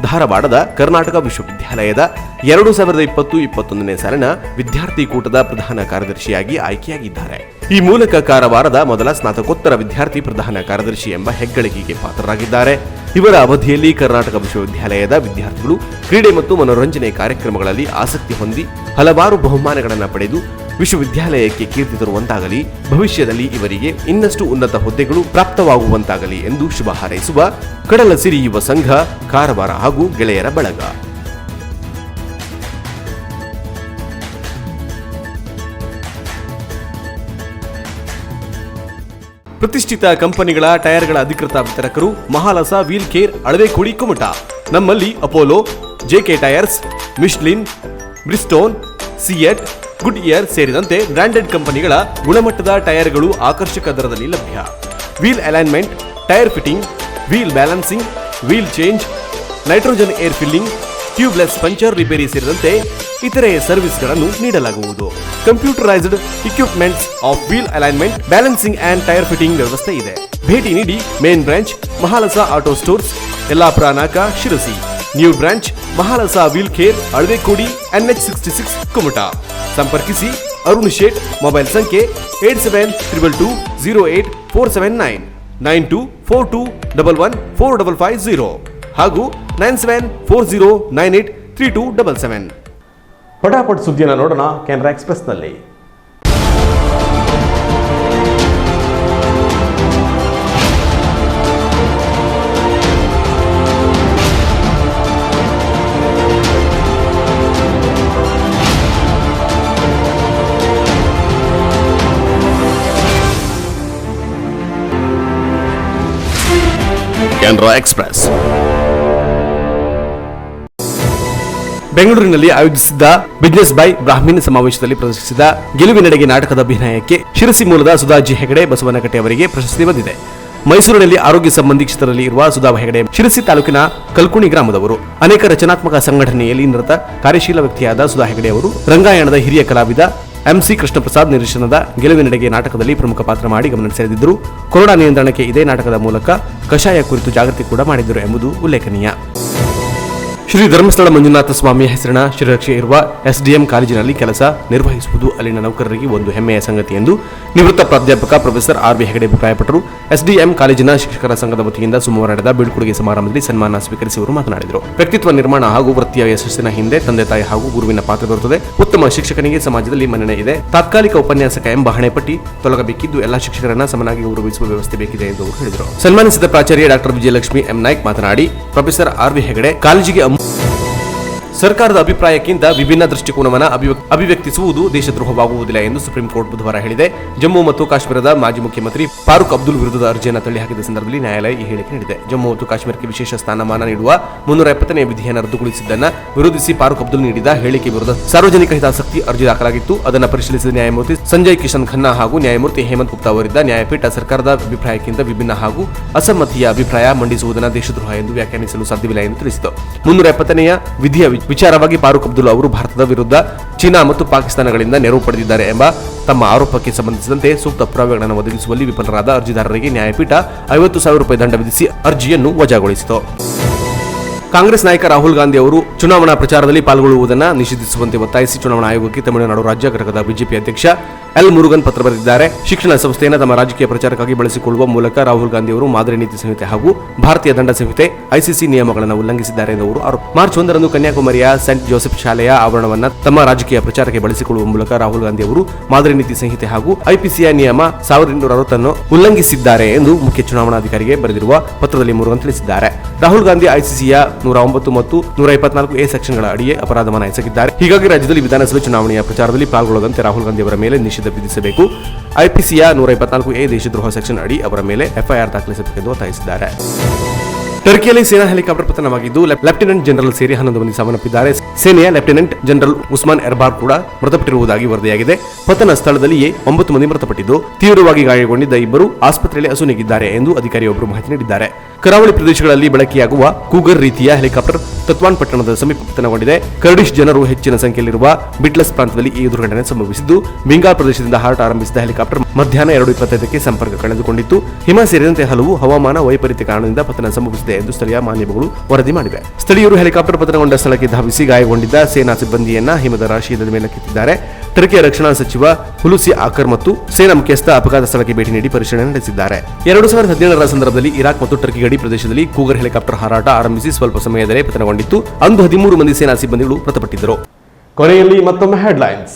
ಧಾರವಾಡದ ಕರ್ನಾಟಕ ವಿಶ್ವವಿದ್ಯಾಲಯದ 2020-21ನೇ ಸಾಲಿನ ವಿದ್ಯಾರ್ಥಿ ಕೂಟದ ಪ್ರಧಾನ ಕಾರ್ಯದರ್ಶಿಯಾಗಿ ಆಯ್ಕೆಯಾಗಿದ್ದಾರೆ. ಈ ಮೂಲಕ ಕಾರವಾರದ ಮೊದಲ ಸ್ನಾತಕೋತ್ತರ ವಿದ್ಯಾರ್ಥಿ ಪ್ರಧಾನ ಕಾರ್ಯದರ್ಶಿ ಎಂಬ ಹೆಗ್ಗಳಿಕೆಗೆ ಪಾತ್ರರಾಗಿದ್ದಾರೆ. ಇವರ ಅವಧಿಯಲ್ಲಿ ಕರ್ನಾಟಕ ವಿಶ್ವವಿದ್ಯಾಲಯದ ವಿದ್ಯಾರ್ಥಿಗಳು ಕ್ರೀಡೆ ಮತ್ತು ಮನೋರಂಜನೆ ಕಾರ್ಯಕ್ರಮಗಳಲ್ಲಿ ಆಸಕ್ತಿ ಹೊಂದಿ ಹಲವಾರು ಬಹುಮಾನಗಳನ್ನು ಪಡೆದು ವಿಶ್ವವಿದ್ಯಾಲಯಕ್ಕೆ ಕೀರ್ತಿ ತರುವಂತಾಗಲಿ, ಭವಿಷ್ಯದಲ್ಲಿ ಇವರಿಗೆ ಇನ್ನಷ್ಟು ಉನ್ನತ ಹುದ್ದೆಗಳು ಪ್ರಾಪ್ತವಾಗುವಂತಾಗಲಿ ಎಂದು ಶುಭ ಹಾರೈಸುವ ಕಡಲ ಸಿರಿ ಯುವ ಸಂಘ, ಕಾರವಾರ ಹಾಗೂ ಗೆಳೆಯರ ಬಳಗ. ಪ್ರತಿಷ್ಠಿತ ಕಂಪನಿಗಳ ಟೈರ್ಗಳ ಅಧಿಕೃತ ವಿತರಕರು ಮಹಾಲಸ ವೀಲ್ ಕೇರ್ ಅಳವೆಕೋಡಿ ಕುಮಟಾ. ನಮ್ಮಲ್ಲಿ Apollo, JK tyres, Michelin, Bridgestone, CEAT, Goodyear ಸೇರಿದಂತೆ ಬ್ರಾಂಡೆಡ್ ಕಂಪನಿಗಳ ಗುಣಮಟ್ಟದ ಟೈರ್ಗಳು ಆಕರ್ಷಕ ದರದಲ್ಲಿ ಲಭ್ಯ. Wheel alignment, tyre fitting, wheel balancing, wheel change, nitrogen air filling, tubeless puncture repair ಸೇರಿದಂತೆ ಇತರೆ ಸರ್ವಿಸ್ಗಳನ್ನು ನೀಡಲಾಗುವುದು. Computerised equipments of wheel alignment, balancing and tyre fitting ವ್ಯವಸ್ಥೆ ಇದೆ. ಭೇಟಿ ನೀಡಿ main branch Mahalasa auto stores, Yellapur Naka, Sirsi. New branch Mahalasa wheel care Alavekodi, NH66 Kumta. ಸಂಪರ್ಕಿಸಿ ಅರುಣ್ ಶೇಟ್. Mobile ಸಂಖ್ಯೆ 8722208479 9242114550 ಹಾಗೂ 9740983277. ಪಟಾಪಟ್ ಸುದ್ದಿಯನ್ನು ನೋಡೋಣ ಕೆನರಾ ಎಕ್ಸ್‌ಪ್ರೆಸ್‌ನಲ್ಲಿ. ಕೆನರಾ ಎಕ್ಸ್‌ಪ್ರೆಸ್ ಬೆಂಗಳೂರಿನಲ್ಲಿ ಆಯೋಜಿಸಿದ್ದ ಬಿಸಿನೆಸ್ ಬೈ ಬ್ರಾಹ್ಮಣ ಸಮಾವೇಶದಲ್ಲಿ ಪ್ರದರ್ಶಿಸಿದ ಗೆಲುವಿನೆಡೆಗೆ ನಾಟಕದ ಅಭಿನಯಕ್ಕೆ ಶಿರಸಿ ಮೂಲದ ಸುಧಾ ಜಿ ಹೆಗಡೆ ಬಸವನಕಟ್ಟೆ ಅವರಿಗೆ ಪ್ರಶಸ್ತಿ ಬಂದಿದೆ. ಮೈಸೂರಿನಲ್ಲಿ ಆರೋಗ್ಯ ಸಂಬಂಧಿ ಕ್ಷೇತ್ರದಲ್ಲಿ ಇರುವ ಸುಧಾ ಹೆಗಡೆ ಶಿರಸಿ ತಾಲೂಕಿನ ಕಲ್ಕುಣಿ ಗ್ರಾಮದವರು. ಅನೇಕ ರಚನಾತ್ಮಕ ಸಂಘಟನೆಯಲ್ಲಿ ನಿರತ ಕಾರ್ಯಶೀಲ ವ್ಯಕ್ತಿಯಾದ ಸುಧಾ ಹೆಗಡೆ ಅವರು ರಂಗಾಯಣದ ಹಿರಿಯ ಕಲಾವಿದ MC ಕೃಷ್ಣಪ್ರಸಾದ್ ನಿರ್ದೇಶನದ ಗೆಲುವಿನೆಡೆಗೆ ನಾಟಕದಲ್ಲಿ ಪ್ರಮುಖ ಪಾತ್ರ ಮಾಡಿ ಗಮನ ಸೆಳೆದಿದ್ದರು. ಕೊರೋನಾ ನಿಯಂತ್ರಣಕ್ಕೆ ಇದೇ ನಾಟಕದ ಮೂಲಕ ಕಷಾಯ ಕುರಿತು ಜಾಗೃತಿ ಕೂಡ ಮಾಡಿದ್ದರು ಎಂಬುದು ಉಲ್ಲೇಖನೀಯ. ಶ್ರೀ ಧರ್ಮಸ್ಥಳ ಮಂಜುನಾಥ ಸ್ವಾಮಿಯ ಹೆಸರಿನ ಶ್ರೀರಕ್ಷೆ ಇರುವ SDM ಕಾಲೇಜಿನಲ್ಲಿ ಕೆಲಸ ನಿರ್ವಹಿಸುವುದು ಅಲ್ಲಿನ ನೌಕರರಿಗೆ ಒಂದು ಹೆಮ್ಮೆಯ ಸಂಗತಿ ಎಂದು ನಿವೃತ್ತ ಪ್ರಾಧ್ಯಾಪಕ ಪ್ರೊಫೆಸರ್ RV ಹೆಗಡೆ ಅಭಿಪ್ರಾಯಪಟ್ಟರು. SDM ಕಾಲೇಜಿನ ಶಿಕ್ಷಕರ ಸಂಘದ ವತಿಯಿಂದ ಸೋಮವಾರ ನಡೆದ ಬೀಳ್ಕೊಡುಗೆ ಸಮಾರಂಭದಲ್ಲಿ ಸನ್ಮಾನ ಸ್ವೀಕರಿಸಿ ಅವರು ಮಾತನಾಡಿದರು. ವ್ಯಕ್ತಿತ್ವ ನಿರ್ಮಾಣ ಹಾಗೂ ವೃತ್ತಿಯ ಯಶಸ್ಸಿನ ಹಿಂದೆ ತಂದೆ ತಾಯಿ ಹಾಗೂ ಗುರುವಿನ ಪಾತ್ರ ಬರುತ್ತದೆ. ಉತ್ತಮ ಶಿಕ್ಷಕನಿಗೆ ಸಮಾಜದಲ್ಲಿ ಮನ್ನಣೆ ಇದೆ. ತಾತ್ಕಾಲಿಕ ಉಪನ್ಯಾಸಕ ಎಂಬ ಹಣೆಪಟ್ಟಿ ತೊಲಗಬೇಕಿದ್ದು ಎಲ್ಲ ಶಿಕ್ಷಕರನ್ನ ಸಮನಾಗಿ ಗೌರವಿಸುವ ವ್ಯವಸ್ಥೆ ಬೇಕಿದೆ ಎಂದು ಅವರು ಹೇಳಿದರು. ಸನ್ಮಾನಿಸಿದ ಪ್ರಾಚಾರ್ಯ ಡಾಕ್ಟರ್ ವಿಜಯಲಕ್ಷ್ಮಿ M ನಾಯ್ಕ್ ಮಾತನಾಡಿ, ಪ್ರೊಫೆಸರ್ RV ಹೆಗಡೆ ಕಾಲೇಜಿಗೆ ಸರ್ಕಾರದ ಅಭಿಪ್ರಾಯಕ್ಕಿಂತ ವಿಭಿನ್ನ ದೃಷ್ಟಿಕೋನವನ್ನು ಅಭಿವ್ಯಕ್ತಿಸುವುದು ದೇಶದ್ರೋಹವಾಗುವುದಿಲ್ಲ ಎಂದು ಸುಪ್ರೀಂ ಕೋರ್ಟ್ ಬುಧವಾರ ಹೇಳಿದೆ. ಜಮ್ಮು ಮತ್ತು ಕಾಶ್ಮೀರದ ಮಾಜಿ ಮುಖ್ಯಮಂತ್ರಿ ಫಾರೂಕ್ ಅಬ್ದುಲ್ ವಿರುದ್ಧದ ಅರ್ಜಿಯನ್ನು ತಳ್ಳಿಹಾಕಿದ ಸಂದರ್ಭದಲ್ಲಿ ನ್ಯಾಯಾಲಯ ಈ ಹೇಳಿಕೆ ನೀಡಿದೆ. ಜಮ್ಮು ಮತ್ತು ಕಾಶ್ಮೀರಕ್ಕೆ ವಿಶೇಷ ಸ್ಥಾನಮಾನ ನೀಡುವ 370ನೇ ವಿಧಿಯನ್ನು ರದ್ದುಗೊಳಿಸಿದ್ದನ್ನು ವಿರೋಧಿಸಿ ಫಾರೂಕ್ ಅಬ್ದುಲ್ ನೀಡಿದ ಹೇಳಿಕೆ ವಿರುದ್ಧ ಸಾರ್ವಜನಿಕ ಹಿತಾಸಕ್ತಿ ಅರ್ಜಿ ದಾಖಲಾಗಿತ್ತು. ಅದನ್ನು ಪರಿಶೀಲಿಸಿದ ನ್ಯಾಯಮೂರ್ತಿ ಸಂಜಯ್ ಕಿಶನ್ ಖನ್ನಾ ಹಾಗೂ ನ್ಯಾಯಮೂರ್ತಿ ಹೇಮಂತ್ ಗುಪ್ತಾ ಅವರಿದ್ದ ನ್ಯಾಯಪೀಠ ಸರ್ಕಾರದ ಅಭಿಪ್ರಾಯಕ್ಕಿಂತ ವಿಭಿನ್ನ ಹಾಗೂ ಅಸಮ್ಮತಿಯ ಅಭಿಪ್ರಾಯ ಮಂಡಿಸುವುದನ್ನು ದೇಶದ್ರೋಹ ಎಂದು ವ್ಯಾಖ್ಯಾನಿಸಲು ಸಾಧ್ಯವಿಲ್ಲ ಎಂದು ತಿಳಿಸಿತು. 370ನೇ ವಿಧಿಯ ವಿಚಾರವಾಗಿ ಫಾರೂಕ್ ಅಬ್ದುಲ್ ಅವರು ಭಾರತದ ವಿರುದ್ಧ ಚೀನಾ ಮತ್ತು ಪಾಕಿಸ್ತಾನಗಳಿಂದ ನೆರವು ಪಡೆದಿದ್ದಾರೆ ಎಂಬ ತಮ್ಮ ಆರೋಪಕ್ಕೆ ಸಂಬಂಧಿಸಿದಂತೆ ಸೂಕ್ತ ಪುರಾವೆಗಳನ್ನು ಒದಗಿಸುವಲ್ಲಿ ವಿಫಲರಾದ ಅರ್ಜಿದಾರರಿಗೆ ನ್ಯಾಯಪೀಠ 50,000 ರೂಪಾಯಿ ದಂಡ ವಿಧಿಸಿ ಅರ್ಜಿಯನ್ನು ವಜಾಗೊಳಿಸಿತು. ಕಾಂಗ್ರೆಸ್ ನಾಯಕ ರಾಹುಲ್ ಗಾಂಧಿ ಅವರು ಚುನಾವಣಾ ಪ್ರಚಾರದಲ್ಲಿ ಪಾಲ್ಗೊಳ್ಳುವುದನ್ನು ನಿಷೇಧಿಸುವಂತೆ ಒತ್ತಾಯಿಸಿ ಚುನಾವಣಾ ಆಯೋಗಕ್ಕೆ ತಮಿಳುನಾಡು ರಾಜ್ಯ ಘಟಕದ ಬಿಜೆಪಿ ಅಧ್ಯಕ್ಷ ಎಲ್ ಮುರುಗನ್ ಪತ್ರ ಬರೆದಿದ್ದಾರೆ. ಶಿಕ್ಷಣ ಸಂಸ್ಥೆಯನ್ನು ತಮ್ಮ ರಾಜಕೀಯ ಪ್ರಚಾರಕ್ಕಾಗಿ ಬಳಸಿಕೊಳ್ಳುವ ಮೂಲಕ ರಾಹುಲ್ ಗಾಂಧಿ ಅವರು ಮಾದರಿ ನೀತಿ ಸಂಹಿತೆ ಹಾಗೂ ಭಾರತೀಯ ದಂಡ ಸಂಹಿತೆ ICC ನಿಯಮಗಳನ್ನು ಉಲ್ಲಂಘಿಸಿದ್ದಾರೆ ಎಂದು ಅವರು ಆರೋಪ. ಮಾರ್ಚ್ 1ರಂದು ಕನ್ಯಾಕುಮಾರಿಯ ಸೆಂಟ್ ಜೋಸೆಫ್ ಶಾಲೆಯ ಆವರಣವನ್ನು ತಮ್ಮ ರಾಜಕೀಯ ಪ್ರಚಾರಕ್ಕೆ ಬಳಸಿಕೊಳ್ಳುವ ಮೂಲಕ ರಾಹುಲ್ ಗಾಂಧಿ ಅವರು ಮಾದರಿ ನೀತಿ ಸಂಹಿತೆ ಹಾಗೂ IPCಯ ನಿಯಮ 1260 ಉಲ್ಲಂಘಿಸಿದ್ದಾರೆ ಎಂದು ಮುಖ್ಯ ಚುನಾವಣಾಧಿಕಾರಿಗೆ ಬರೆದಿರುವ ಪತ್ರದಲ್ಲಿ ಮುರುಗನ್ ತಿಳಿಸಿದ್ದಾರೆ. ರಾಹುಲ್ ಗಾಂಧಿ ICCಯ 109 ಮತ್ತು 124A ಸೆಕ್ಷನ್ಗಳ ಅಡಿಯೇ ಅಪರಾಧವನ್ನು ಎಸಗಿದ್ದಾರೆ. ಹೀಗಾಗಿ ರಾಜ್ಯದಲ್ಲಿ ವಿಧಾನಸಭೆ ಚುನಾವಣೆಯ ಪ್ರಚಾರದಲ್ಲಿ ಪಾಲ್ಗೊಳ್ಳದಂತೆ ರಾಹುಲ್ ಗಾಂಧಿ ಅವರ ಮೇಲೆ ನಿಷೇಧ ವಿಧಿಸಬೇಕು. IPCಯ 124A ದೇಶದ್ರೋಹ ಸೆಕ್ಷನ್ ಅಡಿ ಅವರ ಮೇಲೆ FIR ದಾಖಲಿಸಬೇಕೆಂದು ಒತ್ತಾಯಿಸಿದ್ದಾರೆ. ಟರ್ಕಿಯಲ್ಲಿ ಸೇನಾ ಹೆಲಿಕಾಪ್ಟರ್ ಪತನವಾಗಿದ್ದು ಲೆಫ್ಟಿನೆಂಟ್ ಜನರಲ್ ಸೇರಿ 11 ಮಂದಿ ಸಾವನ್ನಪ್ಪಿದ್ದಾರೆ. ಸೇನೆಯ ಲೆಫ್ಟಿನೆಂಟ್ ಜನರಲ್ ಉಸ್ಮಾನ್ ಎರ್ಬಾರ್ ಕೂಡ ಮೃತಪಟ್ಟಿರುವುದಾಗಿ ವರದಿಯಾಗಿದೆ. ಪತನ ಸ್ಥಳದಲ್ಲಿಯೇ 9 ಮಂದಿ ಮೃತಪಟ್ಟಿದ್ದು ತೀವ್ರವಾಗಿ ಗಾಯಗೊಂಡಿದ್ದ ಇಬ್ಬರು ಆಸ್ಪತ್ರೆಯಲ್ಲಿ ಅಸುನೀಗಿದ್ದಾರೆ ಎಂದು ಅಧಿಕಾರಿಯೊಬ್ಬರು ಮಾಹಿತಿ ನೀಡಿದ್ದಾರೆ. ಕರಾವಳಿ ಪ್ರದೇಶಗಳಲ್ಲಿ ಬಳಕೆಯಾಗುವ ಕೂಗರ್ ರೀತಿಯ ಹೆಲಿಕಾಪ್ಟರ್ ತತ್ವಾನ್ ಪಟ್ಟಣದ ಸಮೀಪ ಪತನಗೊಂಡಿದೆ. ಕರ್ಡಿಶ್ ಜನರು ಹೆಚ್ಚಿನ ಸಂಖ್ಯೆಯಲ್ಲಿರುವ ಬಿಟ್ಲಸ್ ಪ್ರಾಂತದಲ್ಲಿ ಈ ದುರ್ಘಟನೆ ಸಂಭವಿಸಿದ್ದು ಬೆಂಗಾಲ್ ಪ್ರದೇಶದಿಂದ ಹಾರಾಟ ಆರಂಭಿಸಿದ ಹೆಲಿಕಾಪ್ಟರ್ ಮಧ್ಯಾಹ್ನ 2:25ಕ್ಕೆ ಸಂಪರ್ಕ ಕಳೆದುಕೊಂಡಿತ್ತು. ಹಿಮ ಸೇರಿದಂತೆ ಹಲವು ಹವಾಮಾನ ವೈಪರೀತ್ಯ ಕಾರಣದಿಂದ ಪತನ ಸಂಭವಿಸಿದೆ ಎಂದು ಸ್ಥಳೀಯ ಮಾಧ್ಯಮಗಳು ವರದಿ ಮಾಡಿವೆ. ಸ್ಥಳೀಯರು ಹೆಲಿಕಾಪ್ಟರ್ ಪತನಗೊಂಡ ಸ್ಥಳಕ್ಕೆ ಧಾವಿಸಿ ಗಾಯಗೊಂಡಿದ್ದ ಸೇನಾ ಸಿಬ್ಬಂದಿಯನ್ನ ಹಿಮದ ರಾಶಿಯಿಂದ ಮೇಲಕ್ಕೆತ್ತಿದ್ದಾರೆ. ಟರ್ಕಿಯ ರಕ್ಷಣಾ ಸಚಿವ ಹುಲುಸಿ ಆಕರ್ ಮತ್ತು ಸೇನಾ ಮುಖ್ಯಸ್ಥ ಅಪಘಾತ ಸ್ಥಳಕ್ಕೆ ಭೇಟಿ ನೀಡಿ ಪರಿಶೀಲನೆ ನಡೆಸಿದ್ದಾರೆ. 2017ರ ಸಂದರ್ಭದಲ್ಲಿ ಇರಾಕ್ ಮತ್ತು ಟರ್ಕಿ ಗಡಿ ಪ್ರದೇಶದಲ್ಲಿ ಕೂಗರ್ ಹೆಲಿಕಾಪ್ಟರ್ ಹಾರಾಟ ಆರಂಭಿಸಿ ಸ್ವಲ್ಪ ಸಮಯದಲ್ಲೇ ಪತನಗೊಂಡಿತ್ತು. ಅಂದು 13 ಮಂದಿ ಸೇನಾ ಸಿಬ್ಬಂದಿಗಳು ಮೃತಪಟ್ಟಿದ್ದರು. ಕೊನೆಯಲ್ಲಿ ಮತ್ತೊಮ್ಮೆ ಹೆಡ್ಲೈನ್ಸ್.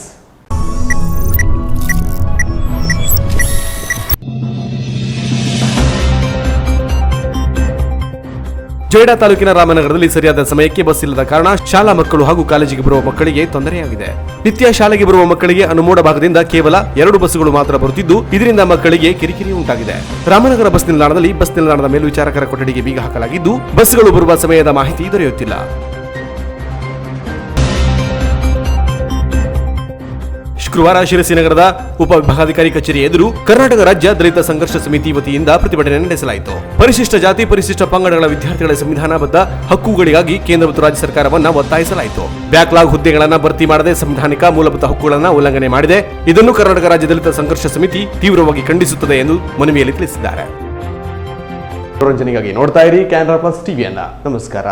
ಜೊಯ್ಡಾ ತಾಲೂಕಿನ ರಾಮನಗರದಲ್ಲಿ ಸರಿಯಾದ ಸಮಯಕ್ಕೆ ಬಸ್ ಇಲ್ಲದ ಕಾರಣ ಶಾಲಾ ಮಕ್ಕಳು ಹಾಗೂ ಕಾಲೇಜಿಗೆ ಬರುವ ಮಕ್ಕಳಿಗೆ ತೊಂದರೆಯಾಗಿದೆ. ನಿತ್ಯ ಶಾಲೆಗೆ ಬರುವ ಮಕ್ಕಳಿಗೆ ಅನುಮೋಡ ಭಾಗದಿಂದ ಕೇವಲ 2 ಬಸ್ಸುಗಳು ಮಾತ್ರ ಬರುತ್ತಿದ್ದು, ಇದರಿಂದ ಮಕ್ಕಳಿಗೆ ಕಿರಿಕಿರಿ ಉಂಟಾಗಿದೆ. ರಾಮನಗರ ಬಸ್ ನಿಲ್ದಾಣದಲ್ಲಿ ಬಸ್ ನಿಲ್ದಾಣದ ಮೇಲ್ವಿಚಾರಕರ ಕೊಠಡಿಗೆ ಬೀಗ ಹಾಕಲಾಗಿದ್ದು, ಬಸ್ಗಳು ಬರುವ ಸಮಯದ ಮಾಹಿತಿ ದೊರೆಯುತ್ತಿಲ್ಲ. ಶುಕ್ರವಾರ ಶಿರಸಿ ನಗರದ ಉಪವಿಭಾಗಾಧಿಕಾರಿ ಕಚೇರಿ ಎದುರು ಕರ್ನಾಟಕ ರಾಜ್ಯ ದಲಿತ ಸಂಘರ್ಷ ಸಮಿತಿ ವತಿಯಿಂದ ಪ್ರತಿಭಟನೆ ನಡೆಸಲಾಯಿತು. ಪರಿಶಿಷ್ಟ ಜಾತಿ ಪರಿಶಿಷ್ಟ ಪಂಗಡಗಳ ವಿದ್ಯಾರ್ಥಿಗಳ ಸಂವಿಧಾನಬದ್ಧ ಹಕ್ಕುಗಳಿಗಾಗಿ ಕೇಂದ್ರ ಮತ್ತು ರಾಜ್ಯ ಸರ್ಕಾರವನ್ನ ಒತ್ತಾಯಿಸಲಾಯಿತು. ಬ್ಯಾಕ್ಲಾಗ್ ಹುದ್ದೆಗಳನ್ನು ಭರ್ತಿ ಮಾಡದೆ ಸಂವಿಧಾನಿಕ ಮೂಲಭೂತ ಹಕ್ಕುಗಳನ್ನು ಉಲ್ಲಂಘನೆ ಮಾಡಿದೆ. ಇದನ್ನು ಕರ್ನಾಟಕ ರಾಜ್ಯ ದಲಿತ ಸಂಘರ್ಷ ಸಮಿತಿ ತೀವ್ರವಾಗಿ ಖಂಡಿಸುತ್ತದೆ ಎಂದು ಮನವಿಯಲ್ಲಿ ತಿಳಿಸಿದ್ದಾರೆ. ಮನೋರಂಜನೆಗಾಗಿ ನೋಡ್ತಾ ಇರಿ ಕ್ಯಾನರಾ ಪ್ಲಸ್ ಟಿವಿಯನ್ನ. ನಮಸ್ಕಾರ.